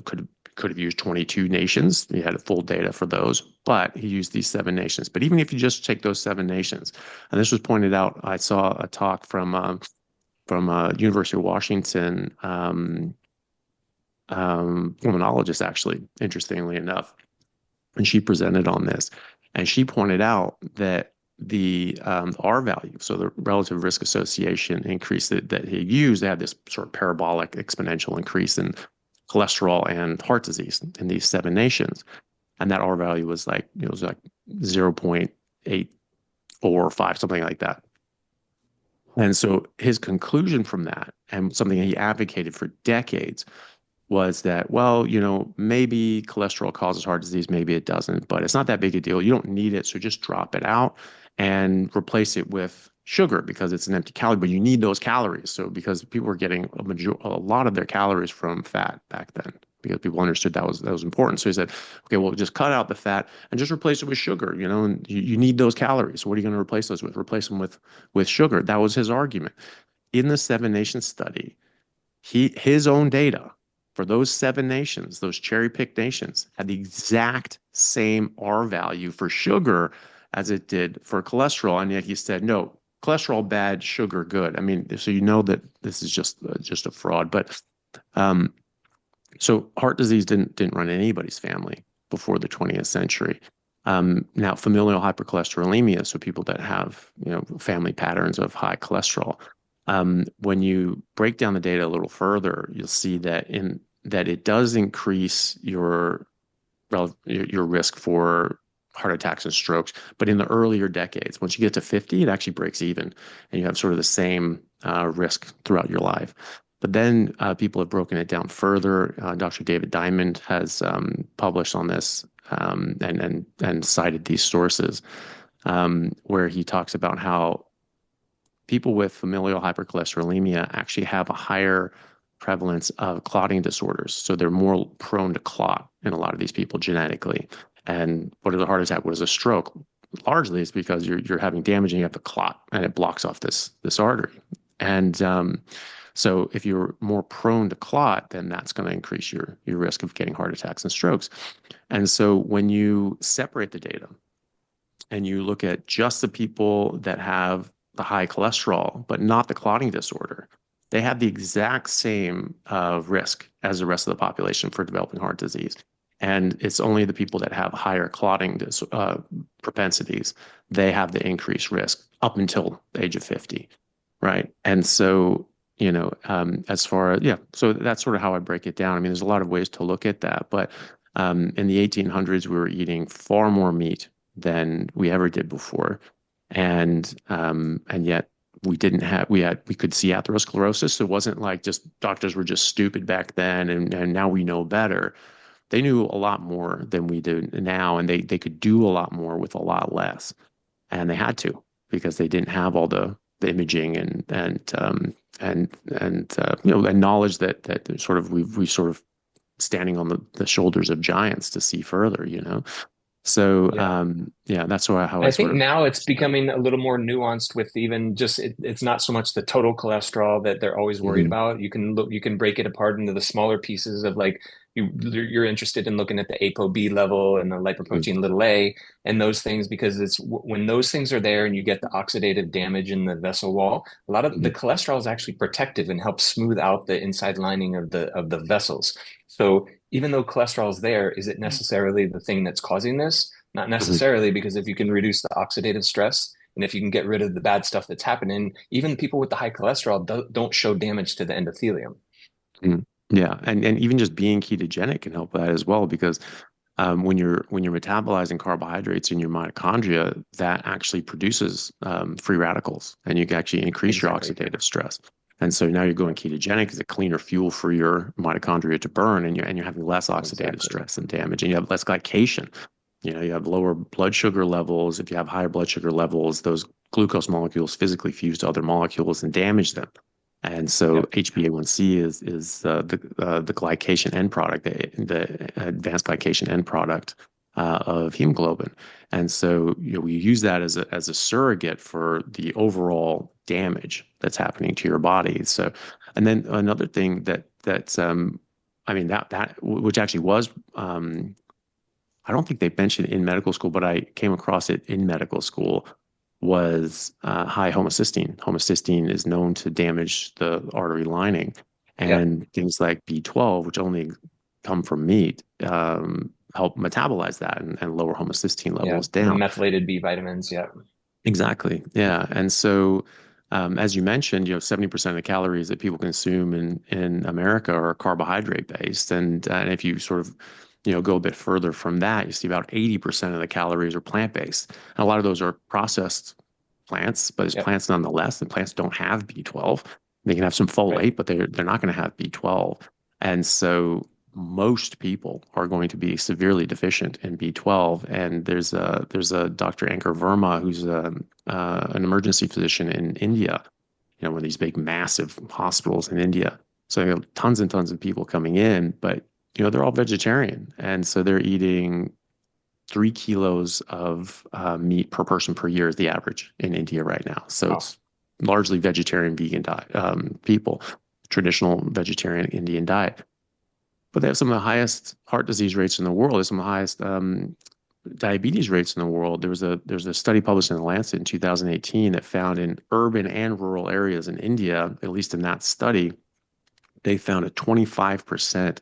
could could have used 22 nations. He had full data for those, but he used these 7 nations. But even if you just take those 7 nations, and this was pointed out, I saw a talk from University of Washington pulmonologist, actually, interestingly enough, and she presented on this, and she pointed out that the R value, so the relative risk association increase that he used, they had this sort of parabolic exponential increase in cholesterol and heart disease in these 7 nations, and that R value was like, it was like 0.845, something like that. And so his conclusion from that, and something he advocated for decades, was that, well, maybe cholesterol causes heart disease, maybe it doesn't, but it's not that big a deal. You don't need it, so just drop it out and replace it with sugar because it's an empty calorie, but you need those calories. So because people were getting a lot of their calories from fat back then, because people understood that was important. So he said, okay, well, just cut out the fat and just replace it with sugar, and you need those calories. So what are you going to replace those with? Replace them with sugar. That was his argument. In the 7 Nations study, his own data for those 7 nations, those cherry-picked nations, had the exact same R value for sugar as it did for cholesterol. And yet he said, no, cholesterol bad, sugar good. I mean, so that this is just a fraud. But so heart disease didn't run in anybody's family before the 20th century. Now, familial hypercholesterolemia, so people that have family patterns of high cholesterol. When you break down the data a little further, you'll see that it does increase your risk for heart attacks and strokes. But in the earlier decades, once you get to 50, it actually breaks even, and you have sort of the same risk throughout your life. But then people have broken it down further. Dr. David Diamond has published on this and cited these sources where he talks about how people with familial hypercholesterolemia actually have a higher prevalence of clotting disorders. So they're more prone to clot in a lot of these people genetically. And what is a heart attack? What is a stroke? Largely it's because you're having damage and you have to clot, and it blocks off this artery. And so if you're more prone to clot, then that's going to increase your risk of getting heart attacks and strokes. And so when you separate the data and you look at just the people that have the high cholesterol, but not the clotting disorder, they have the exact same risk as the rest of the population for developing heart disease. And it's only the people that have higher clotting propensities, they have the increased risk up until the age of 50, right? And so, as far as, so that's sort of how I break it down. I mean, there's a lot of ways to look at that, but in the 1800s, we were eating far more meat than we ever did before. And yet we could see atherosclerosis. So it wasn't like just doctors were just stupid back then and now we know better. They knew a lot more than we do now, and they could do a lot more with a lot less. And they had to, because they didn't have all the imaging and knowledge that sort of we sort of standing on the shoulders of giants to see further, So that's how I think now it's becoming a little more nuanced with even just it's not so much the total cholesterol that they're always worried about. You can break it apart into the smaller pieces of like you're interested in looking at the ApoB level and the lipoprotein little a and those things, because it's when those things are there and you get the oxidative damage in the vessel wall, a lot of the cholesterol is actually protective and helps smooth out the inside lining of the vessels. So even though cholesterol is there, is it necessarily the thing that's causing this? Not necessarily, because if you can reduce the oxidative stress and if you can get rid of the bad stuff that's happening, even people with the high cholesterol don't show damage to the endothelium. Yeah, and even just being ketogenic can help that as well, because when you're metabolizing carbohydrates in your mitochondria, that actually produces free radicals, and you can actually increase your oxidative stress. And so now you're going ketogenic as a cleaner fuel for your mitochondria to burn, and you're having less oxidative stress and damage, and you have less glycation. You have lower blood sugar levels. If you have higher blood sugar levels, those glucose molecules physically fuse to other molecules and damage them. And so HbA1c is the glycation end product, the advanced glycation end product of hemoglobin. And so we use that as a surrogate for the overall damage that's happening to your body. So, and then another thing that I mean, which actually was, I don't think they mentioned it in medical school, but I came across it in medical school, was high homocysteine. Homocysteine is known to damage the artery lining, Yep. and things like B12, which only come from meat, help metabolize that and lower homocysteine Yeah. levels The down. methylated B vitamins. Yeah. Exactly. Yeah. And so, as you mentioned, 70% of the calories that people consume in America are carbohydrate based. And if you sort of, go a bit further from that, you see about 80% of the calories are plant based. And a lot of those are processed plants, but it's Yep. plants nonetheless. And plants don't have B12. They can have some Right. folate, but they're not going to have B12. And so most people are going to be severely deficient in B12. And there's a Dr. Ankur Verma who's an emergency physician in India, one of these big, massive hospitals in India. So you have tons and tons of people coming in, but they're all vegetarian, and so they're eating 3 kilos of meat per person per year is the average in India right now. So Wow. it's largely vegetarian, vegan diet people, traditional vegetarian Indian diet. But they have some of the highest heart disease rates in the world. They have some of the highest diabetes rates in the world. There's a study published in the Lancet in 2018 that found in urban and rural areas in India, at least in that study, they found a 25%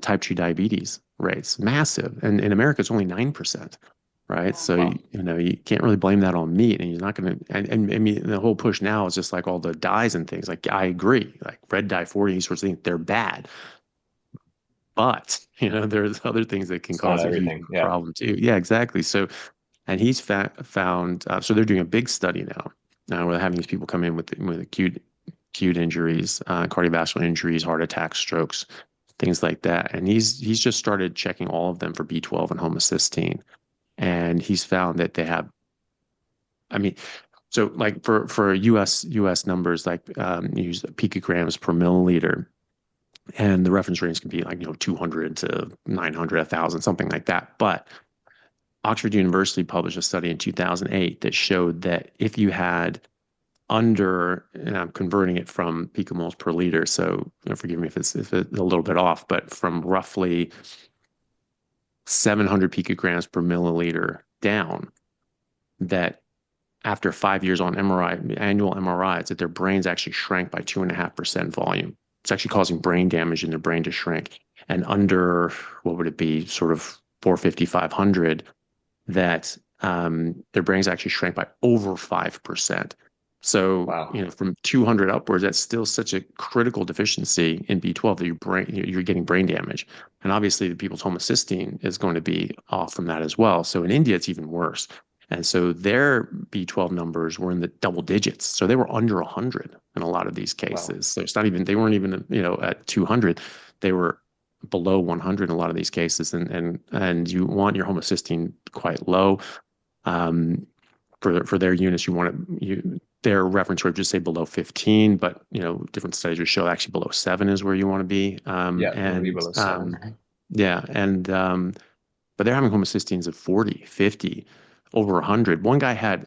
type 2 diabetes rates, massive. And in America, it's only 9%, right? So, Wow. you can't really blame that on meat. And you're not going to, and I mean, the whole push now is just like all the dyes and things. Like, I agree, like red dye 40, these sorts of things, they're bad. But, there's other things that can It's not cause a huge everything. Yeah. problem too. Yeah, exactly. So, and he's found, so they're doing a big study now. Now where they're having these people come in with acute injuries, cardiovascular injuries, heart attacks, strokes, things like that. And he's just started checking all of them for B12 and homocysteine. And he's found that they have, I mean, so like for US numbers, like you use picograms per milliliter, and the reference range can be like 200 to 900, 1,000, something like that. But Oxford University published a study in 2008 that showed that if you had under, and I'm converting it from picomoles per liter, so forgive me if it's a little bit off, but from roughly 700 picograms per milliliter down, that after 5 years on MRI, annual MRIs, that their brains actually shrank by 2.5% volume. It's actually causing brain damage in their brain to shrink. And under, what would it be, sort of 450, 500, that their brains actually shrank by over 5%. So, Wow. from 200 upwards, that's still such a critical deficiency in B12 that you're getting brain damage. And obviously, the people's homocysteine is going to be off from that as well. So in India, it's even worse. And so their B12 numbers were in the double digits. So they were under 100 in a lot of these Wow. cases. So they weren't even, at 200. They were below 100 in a lot of these cases. And you want your homocysteine quite low. For their units, their reference rate just say below 15, but different studies will show actually below 7 is where you want to be. Yeah. Want to be below 7. Yeah, and but they're having homocysteines of 40, 50, over 100. One guy had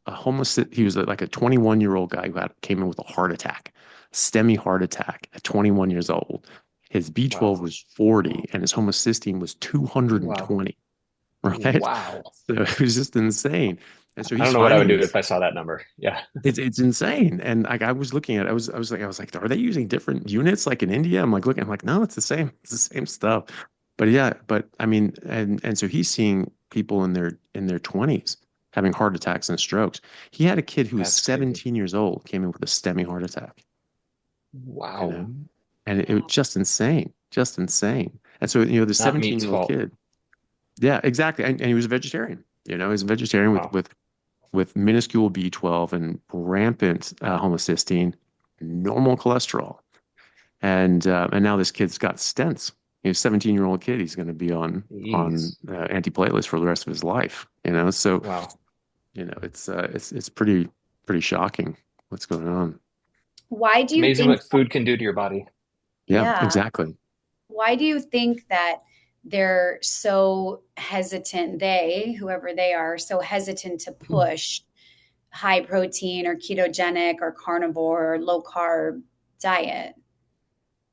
he was like a 21-year-old guy who came in with a heart attack, STEMI heart attack at 21 years old. His B12 Wow. was 40 and his homocysteine was Wow. 220, right? Wow. So it was just insane. And so I don't he's know what I would finding do this. if I saw that number. Yeah. It's insane. And like I was looking at it, I was like, are they using different units like in India? I'm like, no, it's the same. It's the same stuff. But yeah, but I mean, and so he's seeing people in their 20s having heart attacks and strokes. He had a kid who was That's crazy. 17 years old, came in with a STEMI heart attack, you Wow. know, and it was just insane, just insane. And so, the Not meat's 17-year-old fault. kid, yeah, exactly. And he was a vegetarian, he's a vegetarian with Wow. with minuscule B12 and rampant homocysteine, normal cholesterol. And now this kid's got stents. He's a 17-year-old kid. He's going to be on Jeez. antiplatelets for the rest of his life. So Wow. it's pretty shocking what's going on. Why do It's you amazing think, what food can do to your body. Yeah, yeah, exactly. why do you think that they're so hesitant, whoever they are, so hesitant to push high protein or ketogenic or carnivore or low carb diet?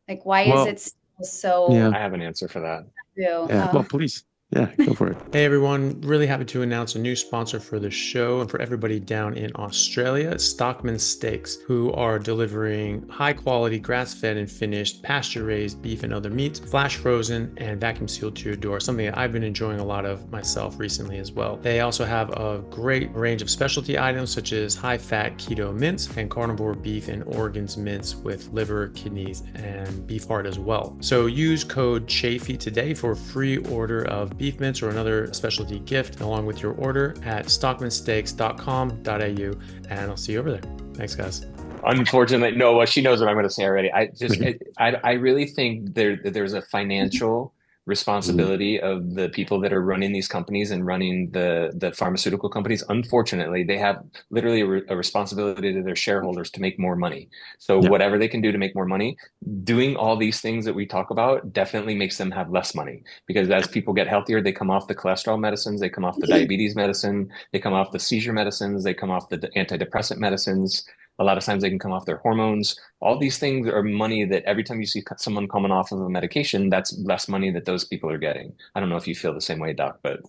Like, why is Well, it So Yeah. I have an answer for that. Yeah. Well, please. Yeah, go for it. Hey everyone, really happy to announce a new sponsor for the show and for everybody down in Australia, Stockman Steaks, who are delivering high quality grass-fed and finished pasture-raised beef and other meats, flash frozen and vacuum sealed to your door, something that I've been enjoying a lot of myself recently as well. They also have a great range of specialty items such as high-fat keto mince and carnivore beef and organs mince with liver, kidneys, and beef heart as well. So use code Chaffee today for a free order of beef mince or another specialty gift along with your order at stockmansteaks.com.au, and I'll see you over there. Thanks, guys. Unfortunately, no, well, she knows what I'm going to say already. I really think there's a financial responsibility of the people that are running these companies and running the pharmaceutical companies. Unfortunately, they have literally a responsibility to their shareholders to make more money. So whatever they can do to make more money, doing all these things that we talk about definitely makes them have less money, because as people get healthier, they come off the cholesterol medicines, they come off the diabetes medicine, they come off the seizure medicines, they come off the antidepressant medicines. A lot of times they can come off their hormones. All these things are money that every time you see someone coming off of a medication, that's less money that those people are getting. I don't know if you feel the same way, Doc, but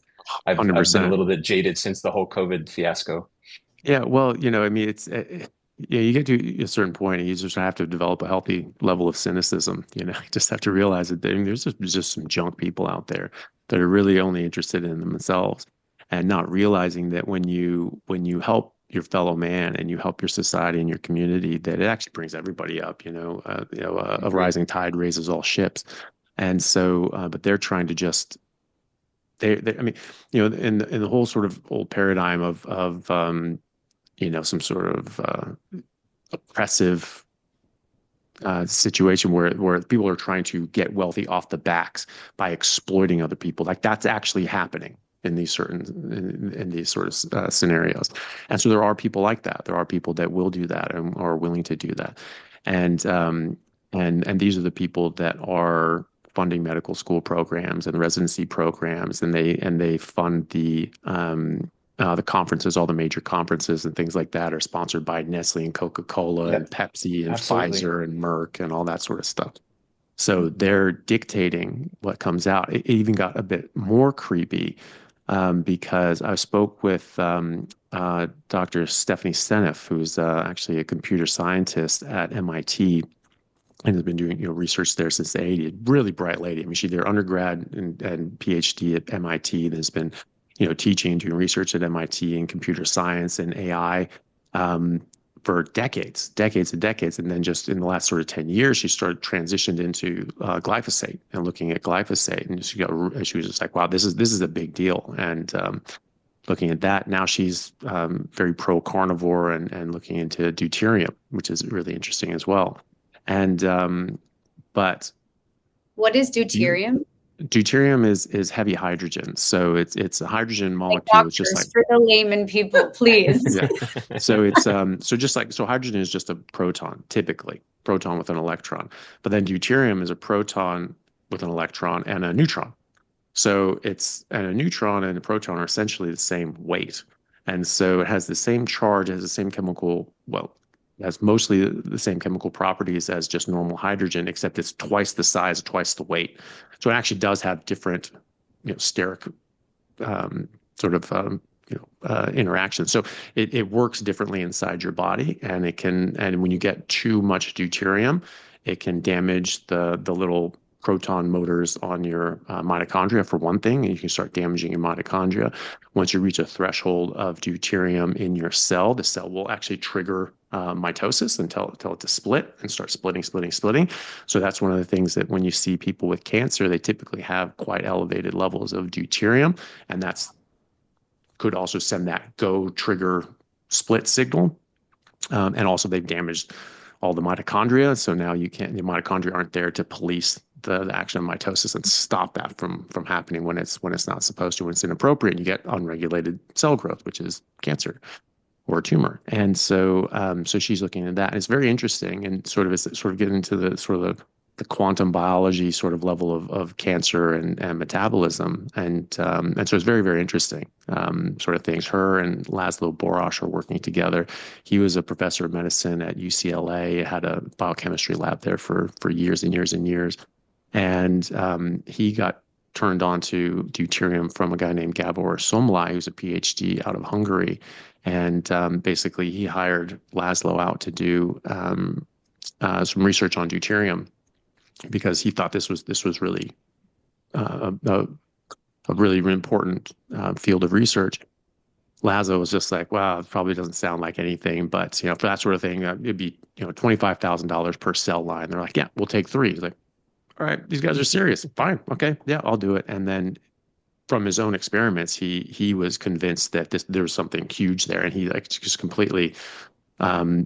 I've been a 100%. little bit jaded since the whole COVID fiasco. Yeah, well, I mean, it's yeah, you get to a certain point and you just have to develop a healthy level of cynicism. You just have to realize that there's just some junk people out there that are really only interested in themselves and not realizing that when you help your fellow man and you help your society and your community, that it actually brings everybody up. A rising tide raises all ships, and so, but they're trying to just I mean, in the whole sort of old paradigm of some sort of oppressive situation where people are trying to get wealthy off the backs by exploiting other people. Like that's actually happening in these sort of scenarios. And so there are people like that. There are people that will do that and are willing to do that. And these are the people that are funding medical school programs and residency programs, and they fund the conferences. All the major conferences and things like that are sponsored by Nestle and Coca-Cola and Pepsi and Absolutely. Pfizer and Merck and all that sort of stuff. So they're dictating what comes out. It even got a bit more creepy because I spoke with Dr. Stephanie Seneff, who's actually a computer scientist at MIT and has been doing research there since the 80s. Really bright lady. I mean, she did her undergrad and PhD at MIT, and has been teaching and doing research at MIT in computer science and AI for decades and decades. And then just in the last sort of 10 years, she transitioned into glyphosate and looking at glyphosate. And she was just like, wow, this is a big deal. And looking at that, now she's very pro carnivore and looking into deuterium, which is really interesting as well. And but what is deuterium? Deuterium is heavy hydrogen, so it's a hydrogen molecule. Doctors, it's just like for the layman people, please. Yeah. So it's so hydrogen is just a proton, typically proton with an electron, but then deuterium is a proton with an electron and a neutron. So and a neutron and a proton are essentially the same weight, and so it has the same charge, it has the same chemical. Well, it has mostly the same chemical properties as just normal hydrogen, except it's twice the size, twice the weight. So it actually does have different, steric interactions. So it works differently inside your body, and when you get too much deuterium, it can damage the little proton motors on your mitochondria, for one thing, and you can start damaging your mitochondria. Once you reach a threshold of deuterium in your cell, the cell will actually trigger mitosis and tell it to split and start splitting. So that's one of the things that when you see people with cancer, they typically have quite elevated levels of deuterium, and that's could also send that go trigger split signal. And also they've damaged all the mitochondria. So now the mitochondria aren't there to police the action of mitosis and stop that from happening when it's not supposed to, when it's inappropriate. You get unregulated cell growth, which is cancer or a tumor. And so she's looking at that. And it's very interesting, and it's getting into the quantum biology sort of level of cancer and metabolism. And so it's very, very interesting sort of things. Her and Laszlo Boros are working together. He was a professor of medicine at UCLA, had a biochemistry lab there for years and years and years. And he got turned on to deuterium from a guy named Gabor Somlai, who's a PhD out of Hungary. And basically, he hired Laszlo out to do some research on deuterium because he thought this was really a really important field of research. Laszlo was just like, wow, it probably doesn't sound like anything, but for that sort of thing, it'd be $25,000 per cell line. They're like, yeah, we'll take three. He's like, all right, these guys are serious. Fine, okay, yeah, I'll do it. And then from his own experiments, he was convinced that there was something huge there, and he like just completely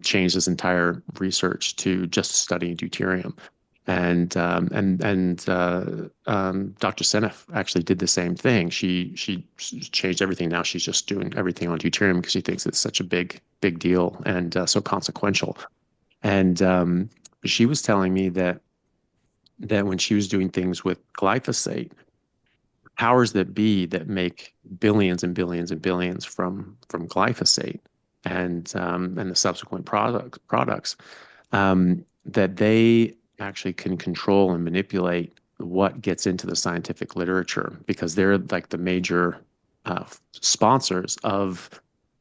changed his entire research to just studying deuterium. And Dr. Seneff actually did the same thing. She changed everything. Now she's just doing everything on deuterium because she thinks it's such a big deal and so consequential. And she was telling me that when she was doing things with glyphosate, powers that be that make billions and billions and billions from glyphosate and the subsequent products that they actually can control and manipulate what gets into the scientific literature because they're like the major sponsors of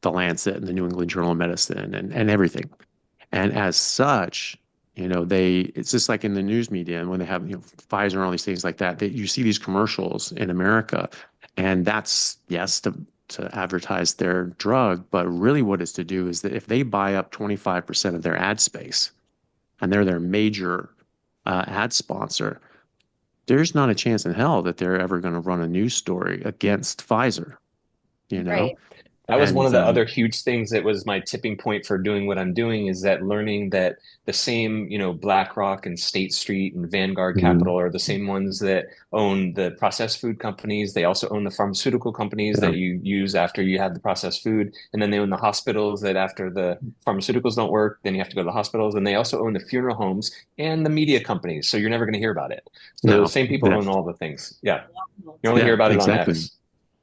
the Lancet and the New England Journal of Medicine and everything. And as such, it's just like in the news media and when they have, Pfizer and all these things like that, you see these commercials in America and that's, yes, to advertise their drug, but really what it's to do is that if they buy up 25% of their ad space and they're their major ad sponsor, there's not a chance in hell that they're ever going to run a news story against Pfizer, you know? Right. That was one And of the other huge things that was my tipping point for doing what I'm doing is that learning that the same, BlackRock and State Street and Vanguard mhm, Capital are the same ones that own the processed food companies. They also own the pharmaceutical companies yeah, that you use after you have the processed food. And then they own the hospitals that after the pharmaceuticals don't work, then you have to go to the hospitals. And they also own the funeral homes and the media companies. So you're never going to hear about it. So the no, same people yeah, own all the things. Yeah. Wow. You only hear yeah, about it on exactly. X.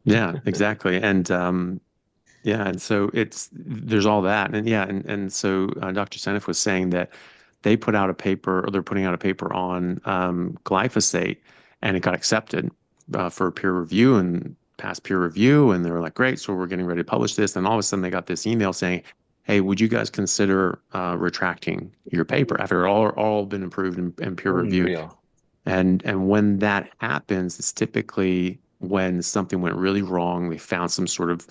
Yeah, exactly. And yeah, and so there's all that, and yeah, and so Dr. Seneff was saying that they put out a paper, or they're putting out a paper on glyphosate, and it got accepted for peer review and passed peer review, and they were like, great, so we're getting ready to publish this, and all of a sudden they got this email saying, hey, would you guys consider retracting your paper after all been approved and peer reviewed? Unreal. And when that happens, it's typically when something went really wrong, they found some sort of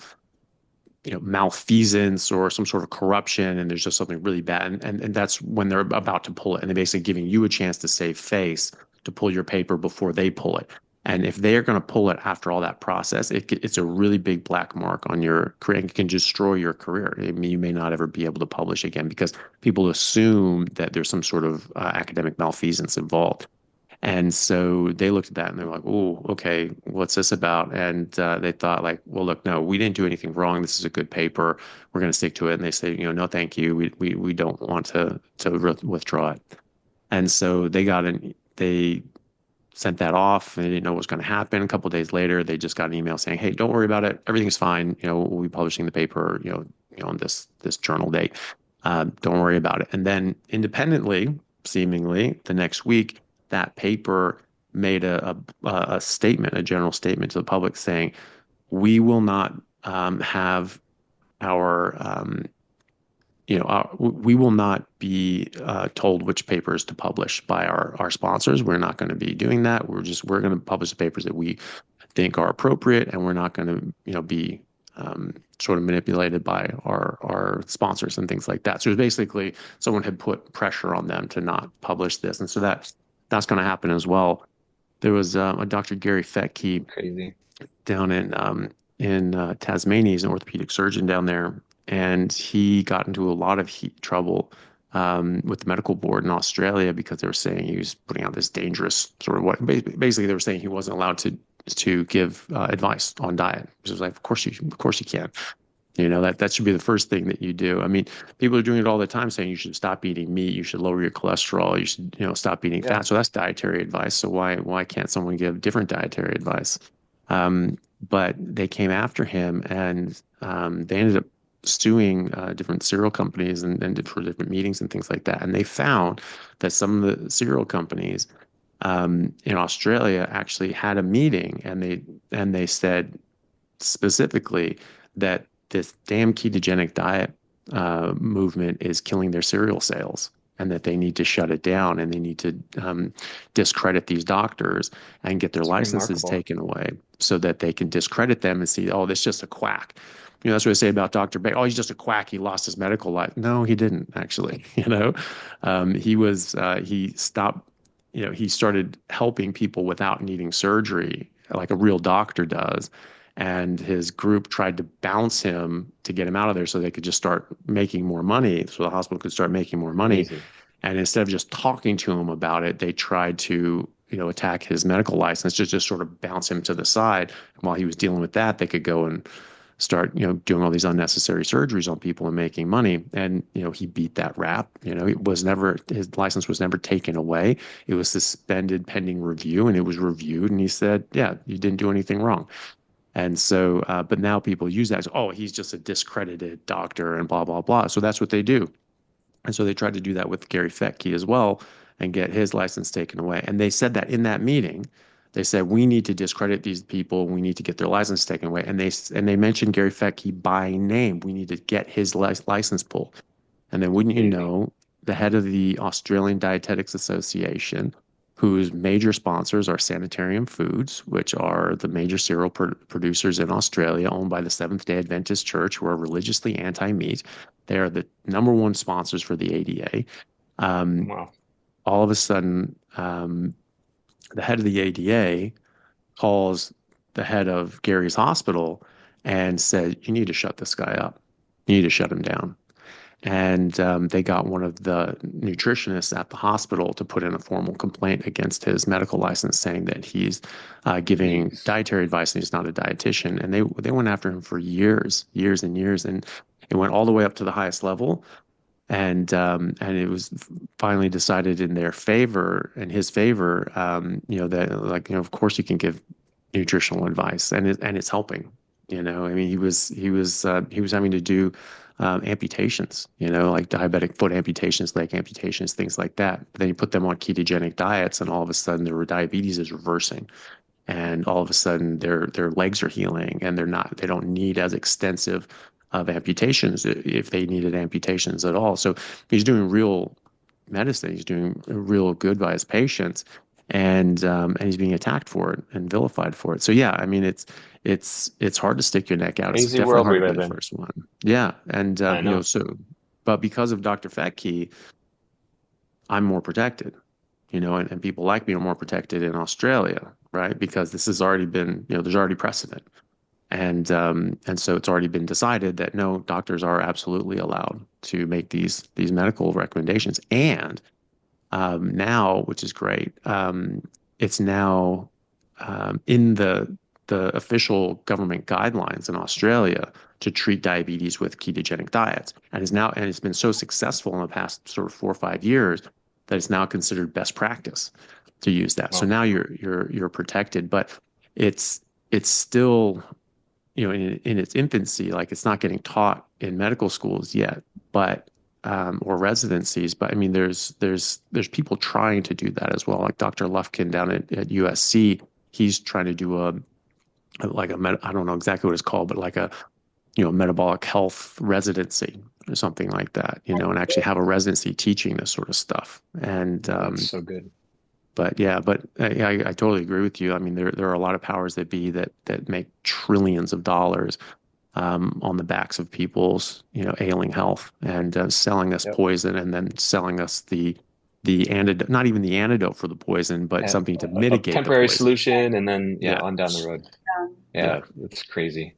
malfeasance or some sort of corruption, and there's just something really bad. And that's when they're about to pull it. And they're basically giving you a chance to save face to pull your paper before they pull it. And if they're going to pull it after all that process, it's a really big black mark on your career and it can destroy your career. I mean, you may not ever be able to publish again because people assume that there's some sort of academic malfeasance involved. And so they looked at that and they were like, "Oh, okay, what's this about?" And they thought, like, "Well, look, no, we didn't do anything wrong. This is a good paper. We're going to stick to it." And they say, "No, thank you. We don't want to withdraw it." And so they sent that off, and they didn't know what was going to happen. A couple of days later, they just got an email saying, "Hey, don't worry about it. Everything's fine. We'll be publishing the paper, on this journal date. Don't worry about it." And then independently, seemingly the next week, that paper made a statement, a general statement to the public saying, "We will not have our we will not be told which papers to publish by our sponsors. We're not going to be doing that. We're going to publish the papers that we think are appropriate, and we're not going to be sort of manipulated by our sponsors and things like that." So it was basically someone had put pressure on them to not publish this, and so that's going to happen as well. There was a Dr. Gary Fettke Crazy. down in Tasmania. He's an orthopedic surgeon down there, and he got into a lot of trouble with the medical board in Australia because they were saying he was putting out this dangerous sort of what basically they were saying he wasn't allowed to give advice on diet. Which was like, of course you can. That should be the first thing that you do. I mean, people are doing it all the time, saying you should stop eating meat, you should lower your cholesterol, you should stop eating Yeah. fat. So that's dietary advice. So why can't someone give different dietary advice? But they came after him, and they ended up suing different cereal companies and for different meetings and things like that. And they found that some of the cereal companies in Australia actually had a meeting, and they said specifically that this damn ketogenic diet movement is killing their cereal sales, and that they need to shut it down, and they need to discredit these doctors and get their It's licenses remarkable. taken away so that they can discredit them and see, oh, this is just a quack. That's what I say about Dr. Bay. Oh, he's just a quack. He lost his medical life. No, he didn't actually. He stopped. He started helping people without needing surgery, like a real doctor does. And his group tried to bounce him to get him out of there so they could just start making more money, so the hospital could start making more money. Crazy. And instead of just talking to him about it, they tried to, attack his medical license, just sort of bounce him to the side. And while he was dealing with that, they could go and start, doing all these unnecessary surgeries on people and making money. And, he beat that rap. His license was never taken away. It was suspended pending review, and it was reviewed. And he said, yeah, you didn't do anything wrong. And so, but now people use that as, oh, he's just a discredited doctor and blah, blah, blah. So that's what they do. And so they tried to do that with Gary Fettke as well and get his license taken away. And they said that in that meeting, they said, we need to discredit these people. We need to get their license taken away. And they mentioned Gary Fettke by name. We need to get his license pulled. And then wouldn't you know, the head of the Australian Dietetics Association, whose major sponsors are Sanitarium Foods, which are the major cereal producers in Australia, owned by the Seventh-day Adventist Church, who are religiously anti-meat. They are the number one sponsors for the ADA. Wow. All of a sudden, the head of the ADA calls the head of Gary's hospital and said, you need to shut this guy up. You need to shut him down. And they got one of the nutritionists at the hospital to put in a formal complaint against his medical license, saying that he's giving dietary advice and he's not a dietitian. And they went after him for years and years, and it went all the way up to the highest level. And it was finally decided in their favor, in his favor, that of course you can give nutritional advice, and it's helping. I mean, he was having to do amputations, like diabetic foot amputations, leg amputations, things like that. But then you put them on ketogenic diets, and all of a sudden their diabetes is reversing, and all of a sudden their legs are healing, and they don't need as extensive of amputations if they needed amputations at all. So he's doing real medicine. He's doing real good by his patients, and he's being attacked for it and vilified for it. So yeah, I mean, it's hard to stick your neck out. It's Crazy definitely world hard we to be live the in. first one. Yeah, and I know. but because of Dr. Fettke, I'm more protected. And people like me are more protected in Australia, right? Because this has already been, there's already precedent. And so it's already been decided that no, doctors are absolutely allowed to make these medical recommendations. And now, which is great, it's now in the official government guidelines in Australia to treat diabetes with ketogenic diets, and it's been so successful in the past sort of 4 or 5 years that it's now considered best practice to use that. So Wow. now you're protected, but it's still in its infancy. Like, it's not getting taught in medical schools yet, but or residencies. But I mean, there's people trying to do that as well. Like Dr. Lufkin down at USC, he's trying to do I don't know exactly what it's called, but like a metabolic health residency or something like that. And actually have a residency teaching this sort of stuff. And That's so good. but yeah, I totally agree with you. I mean, there are a lot of powers that be that make trillions of dollars on the backs of people's ailing health, and selling us Yep. poison, and then selling us the antidote, not even the antidote for the poison, but something to A mitigate the temporary poison. solution, and then Yeah. on down the road. Yeah, it's crazy.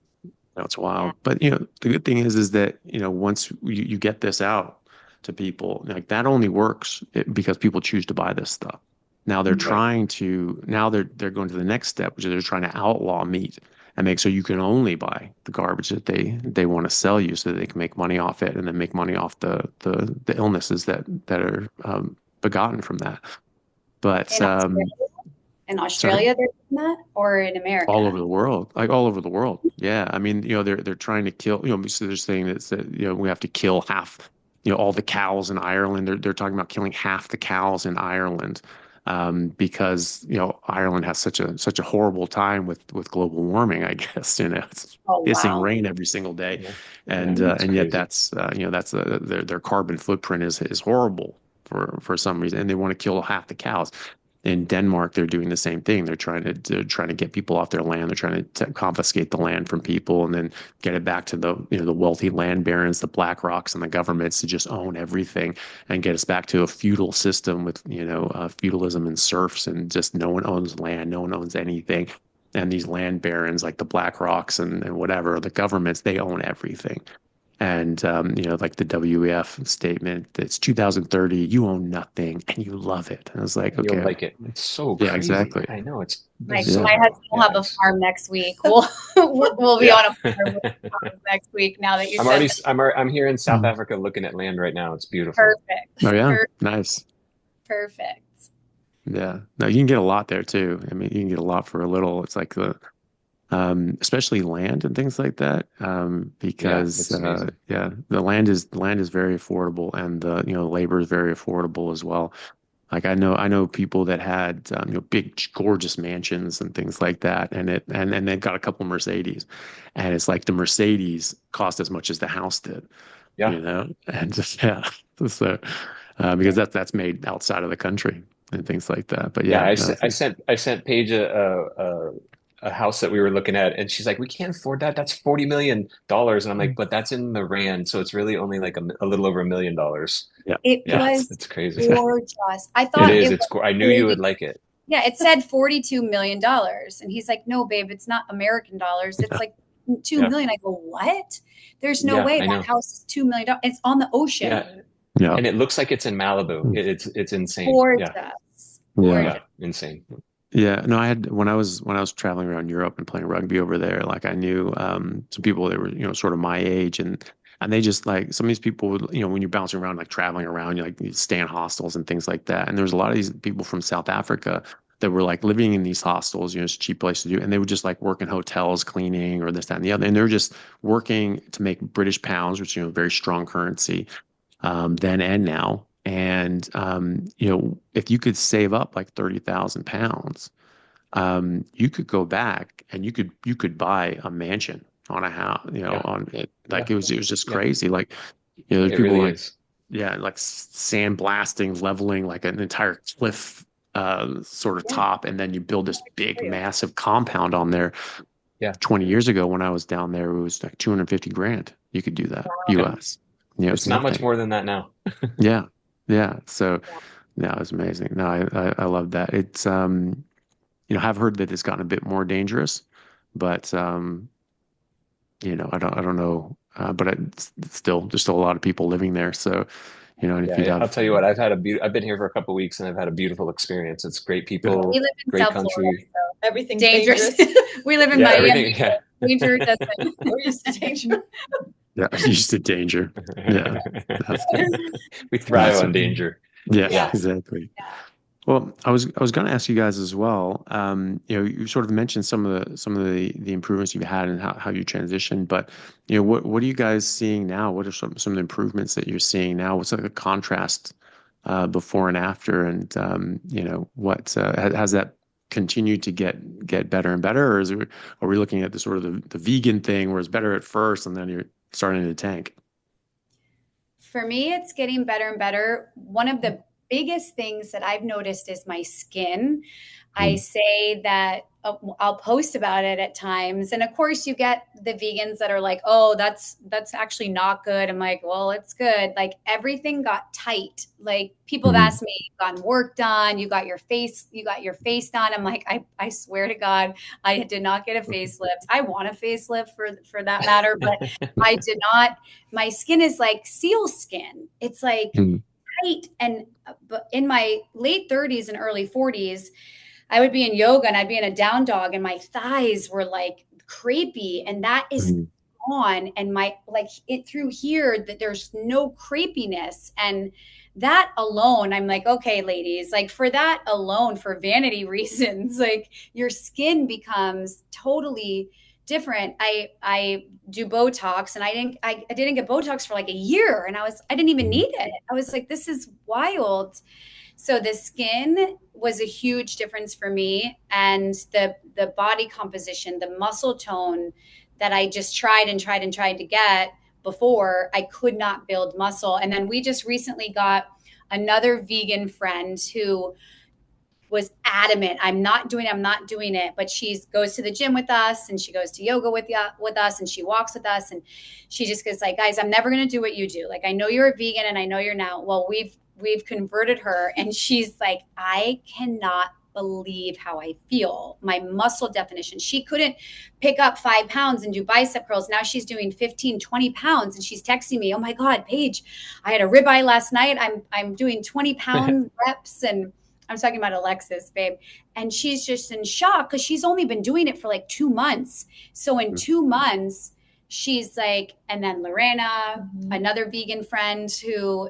That's wild. But the good thing is that once you get this out to people, like, that only works because people choose to buy this stuff. Now they're Right. they're going to the next step, which is they're trying to outlaw meat and make so you can only buy the garbage that they want to sell you, so that they can make money off it, and then make money off the illnesses that are begotten from that. But In Australia, they're doing that, or in America? all over the world, like all over the world. Yeah, I mean, they're trying to kill. So they're saying that we have to kill half, all the cows in Ireland. They're talking about killing half the cows in Ireland because Ireland has such a horrible time with global warming. I guess it's Oh, pissing wow. rain every single day, Yeah. and yet Crazy. that's their carbon footprint is horrible for some reason, and they want to kill half the cows. In Denmark, they're doing the same thing. They're trying to get people off their land. They're trying to confiscate the land from people and then get it back to the wealthy land barons, the Black Rocks, and the governments to just own everything and get us back to a feudal system with feudalism and serfs, and just no one owns land, no one owns anything. And these land barons like the Black Rocks and whatever, the governments, they own everything. And like the WEF statement, it's 2030, you own nothing and you love it. And I was like, And you'll okay, like it. It's so yeah, crazy. exactly. I know, it's My Yeah. bizarre. husband will have a It's- farm next week. We'll be Yeah. on a farm with farms next week. Now that you I'm said already that. I'm here in South Africa looking at land right now. It's beautiful. Perfect. Oh yeah, Per- nice. Perfect. Yeah. No, you can get a lot there too. I mean, you can get a lot for a little. It's like especially land and things like that. Because it's amazing. yeah, the land is very affordable, and the labor is very affordable as well. Like I know people that had big gorgeous mansions and things like that, and they've got a couple Mercedes, and it's like the Mercedes cost as much as the house did, Yeah. and just yeah, so because that's made outside of the country and things like that. But Yeah, yeah, no, I sent Paige a house that we were looking at, and she's like, "We can't afford that. That's $40 million." And I'm like, "But that's in the rand, so it's really only like a little over $1 million." yeah, It Yeah, was it's crazy. gorgeous. I It thought is. it It's was cool. I knew you 40. would like it. Yeah, it said $42 million. And he's like, no, babe, it's not American dollars. It's like 2 Yeah. million. I go, what? There's no Yeah, way I that know. house is $2 million. It's on the ocean. Yeah, yeah, and it looks like it's in Malibu. It's insane. Gorgeous. Yeah, Gorgeous. yeah, insane. yeah. No, I had when I was traveling around Europe and playing rugby over there. Like I knew some people that were sort of my age, and they just like some of these people would when you're bouncing around like traveling around, you stay in hostels and things like that. And there's a lot of these people from South Africa that were like living in these hostels. It's a cheap place to do, and they would just like work in hotels, cleaning or this, that, and the other. And they're just working to make British pounds, which very strong currency then and now. And if you could save up like 30,000 pounds, you could go back and you could buy a mansion on a house, Yeah, on it. Like yeah, it was just yeah. crazy. Like, there's It people really like, is. yeah, like sandblasting, leveling like an entire cliff sort of Yeah. top, and then you build this big, True. massive compound on there. Yeah. 20 years ago when I was down there, it was like 250 grand. You could do that, Wow. US. It's It's not much nothing. more than that now. Yeah. Yeah. So no, it was amazing. No, I love that. It's I've heard that it's gotten a bit more dangerous, but I don't know. But it's still there's still a lot of people living there. So, and if you'd Yeah, I'll have tell you what, I've been here for a couple of weeks and I've had a beautiful experience. It's great good. We people, live in great South Florida, country. so Everything's dangerous. dangerous. We live in Yeah, Miami. everything. Yeah. Danger doesn't. We're used to danger. Yeah, used to danger. Yeah. That's We thrive on awesome. danger. Yeah, Yeah. exactly. Yeah. Well, I was going to ask you guys as well. You sort of mentioned some of the improvements you've had and how you transitioned, but what are you guys seeing now? What are some of the improvements that you're seeing now? What's like a contrast before and after, and what has that continued to get better and better, or are we looking at the sort of the vegan thing where it's better at first and then you're starting to tank? For me, it's getting better and better. One of the biggest things that I've noticed is my skin. I say that I'll post about it at times. And of course, you get the vegans that are like, oh, that's actually not good. I'm like, well, it's good. Like everything got tight. Like people have asked me, you've gotten work done, you got your face done. I'm like, I swear to God, I did not get a facelift. I want a facelift for that matter, but I did not. My skin is like seal skin. It's like tight. And but in my late 30s and early 40s, I would be in yoga and I'd be in a down dog and my thighs were like crepey, and that is gone. And my like it through here that there's no crepiness. And that alone, I'm like, okay, ladies, like for that alone, for vanity reasons, like your skin becomes totally different. I do Botox, and I didn't get Botox for like a year, and I didn't even need it. I was like, this is wild. So the skin was a huge difference for me, and the body composition, the muscle tone that I just tried and tried and tried to get before, I could not build muscle. And then we just recently got another vegan friend who was adamant, I'm not doing it, but she goes to the gym with us, and she goes to yoga with us, and she walks with us, and she just goes like, guys, I'm never going to do what you do. Like, I know you're a vegan and I know you're now. Well, we've converted her, and she's like, I cannot believe how I feel. My muscle definition. She couldn't pick up 5 pounds and do bicep curls. Now she's doing 15, 20 pounds. And she's texting me, oh my God, Paige, I had a ribeye last night. I'm doing 20 pound reps, and I'm talking about Alexis, babe. And she's just in shock because she's only been doing it for like 2 months. So in 2 months, she's like, and then Lorena, another vegan friend who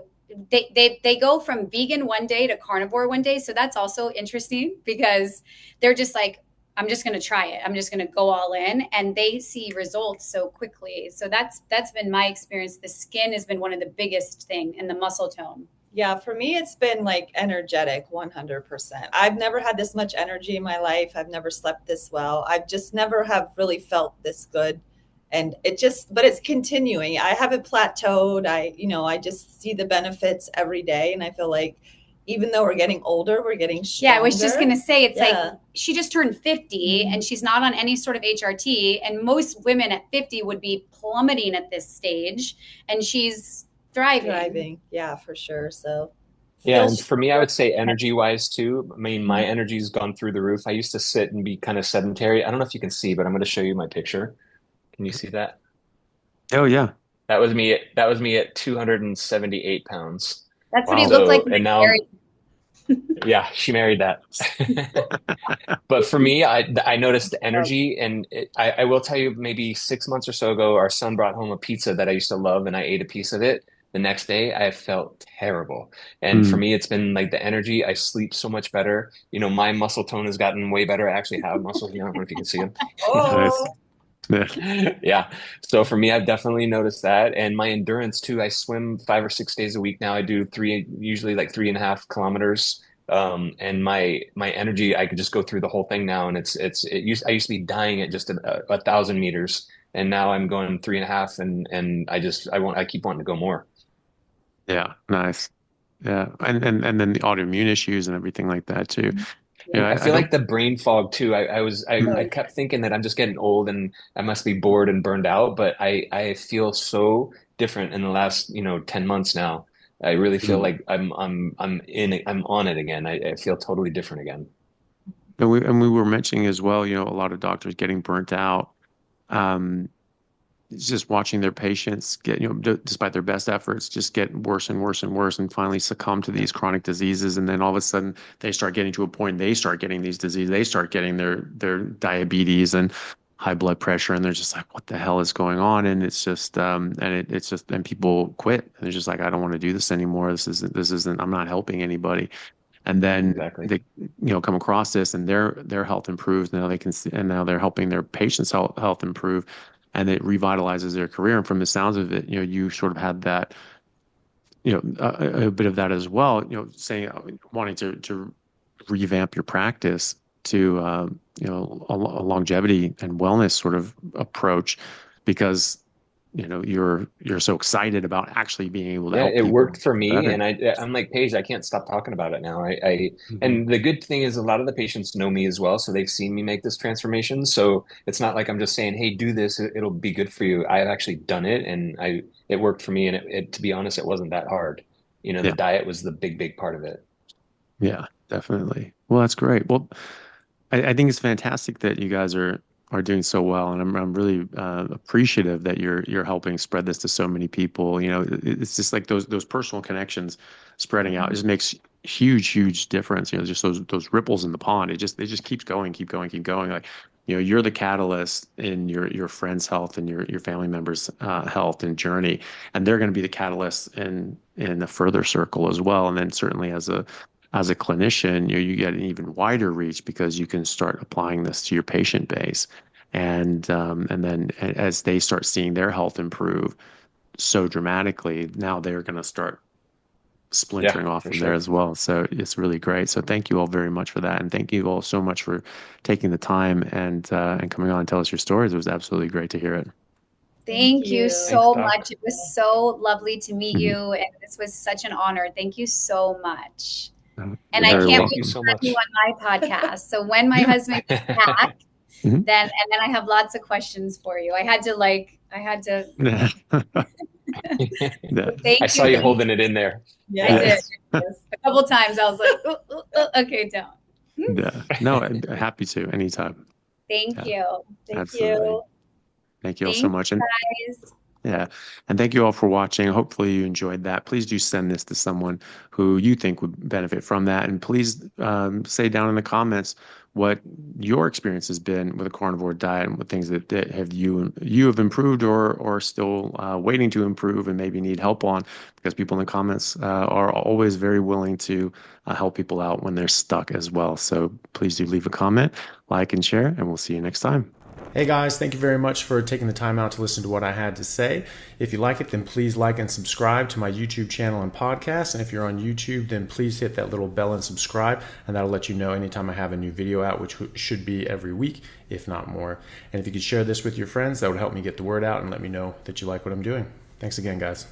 they go from vegan one day to carnivore one day. So that's also interesting because they're just like, I'm just going to try it. I'm just going to go all in, and they see results so quickly. So that's been my experience. The skin has been one of the biggest thing, and the muscle tone. Yeah, for me, it's been like energetic 100%. I've never had this much energy in my life. I've never slept this well. I've just never have really felt this good. And but it's continuing. I haven't plateaued. I just see the benefits every day. And I feel like even though we're getting older, we're getting stronger. Yeah, I was just going to say, it's like she just turned 50 and she's not on any sort of HRT. And most women at 50 would be plummeting at this stage. And she's thriving. Yeah, for sure. So yeah, and for me, I would say energy wise too. I mean, my energy's gone through the roof. I used to sit and be kind of sedentary. I don't know if you can see, but I'm going to show you my picture. Can you see that? Oh yeah. That was me at 278 pounds. That's what he looked like. And now, yeah, she married that. But for me, I noticed the energy, and I will tell you, maybe 6 months or so ago, our son brought home a pizza that I used to love, and I ate a piece of it. The next day, I felt terrible. And for me, it's been like the energy. I sleep so much better. My muscle tone has gotten way better. I actually have muscles. I don't know if you can see them. Oh. Yeah. So for me, I've definitely noticed that. And my endurance too. I swim 5 or 6 days a week now. I do usually like 3.5 kilometers. And my energy, I could just go through the whole thing now. And I used to be dying at just 1,000 meters. And now I'm going 3.5, and I keep wanting to go more. Yeah. Nice. Yeah. And then the autoimmune issues and everything like that too. I feel like the brain fog too. I kept thinking that I'm just getting old and I must be bored and burned out, but I feel so different in the last 10 months now. I really feel like I'm on it again. I feel totally different again. And we were mentioning as well, a lot of doctors getting burnt out. It's just watching their patients get, despite their best efforts, just get worse and worse and worse, and finally succumb to these chronic diseases. And then all of a sudden they start getting to a point, they start getting these diseases, they start getting their diabetes and high blood pressure, and they're just like, what the hell is going on? And it's just, and people quit. And they're just like, I don't want to do this anymore. This isn't, I'm not helping anybody. And then they, come across this, and their health improves. Now they can see, and now they're helping their patients' health improve. And it revitalizes their career. And from the sounds of it, you sort of had that, a bit of that as well, saying, wanting to revamp your practice to, a longevity and wellness sort of approach, because, you're so excited about actually being able to help it people worked for me. better. And I'm like, Paige, I can't stop talking about it now. And the good thing is a lot of the patients know me as well. So they've seen me make this transformation. So it's not like I'm just saying, hey, do this, it'll be good for you. I've actually done it, and it worked for me. And it to be honest, it wasn't that hard. The diet was the big part of it. Yeah, definitely. Well, that's great. Well, I think it's fantastic that you guys are doing so well, and I'm really appreciative that you're helping spread this to so many people. It's just like those personal connections spreading out. It just makes huge difference. Just those ripples in the pond. It just keeps going. Like, you're the catalyst in your friend's health and your family members' health and journey, and they're going to be the catalyst in a further circle as well. And then certainly as a clinician, you get an even wider reach, because you can start applying this to your patient base, and then as they start seeing their health improve so dramatically, now they're going to start splintering Yeah, off for from there sure. as well. So it's really great. So thank you all very much for that, and thank you all so much for taking the time and coming on and tell us your stories. It was absolutely great to hear it. Thank you Thanks, so Doc. much. It was so lovely to meet Mhm. you, and this was such an honor. Thank you so much. And You're I very can't Thank wait you welcome. to so have you much. on my podcast. So when my Yeah. husband gets back, Mhm. then I have lots of questions for you. I had to Yeah. Yeah. I thank saw you. you Thank holding you. it in there. I Yes. did. Yes. Yes. A couple times I was like, "Ooh, ooh, ooh, okay, don't. Yeah. No, happy to anytime. Thank Yeah, you. Thank absolutely. you. Thank you all so Thank much. you And guys. yeah, and thank you all for watching. Hopefully you enjoyed that. Please do send this to someone who you think would benefit from that. And please say down in the comments what your experience has been with a carnivore diet and what things that have you have improved or still waiting to improve and maybe need help on, because people in the comments are always very willing to help people out when they're stuck as well. So please do leave a comment, like, and share, and we'll see you next time. Hey guys, thank you very much for taking the time out to listen to what I had to say. If you like it, then please like and subscribe to my YouTube channel and podcast. And if you're on YouTube, then please hit that little bell and subscribe, and that'll let you know anytime I have a new video out, which should be every week, if not more. And if you could share this with your friends, that would help me get the word out and let me know that you like what I'm doing. Thanks again, guys.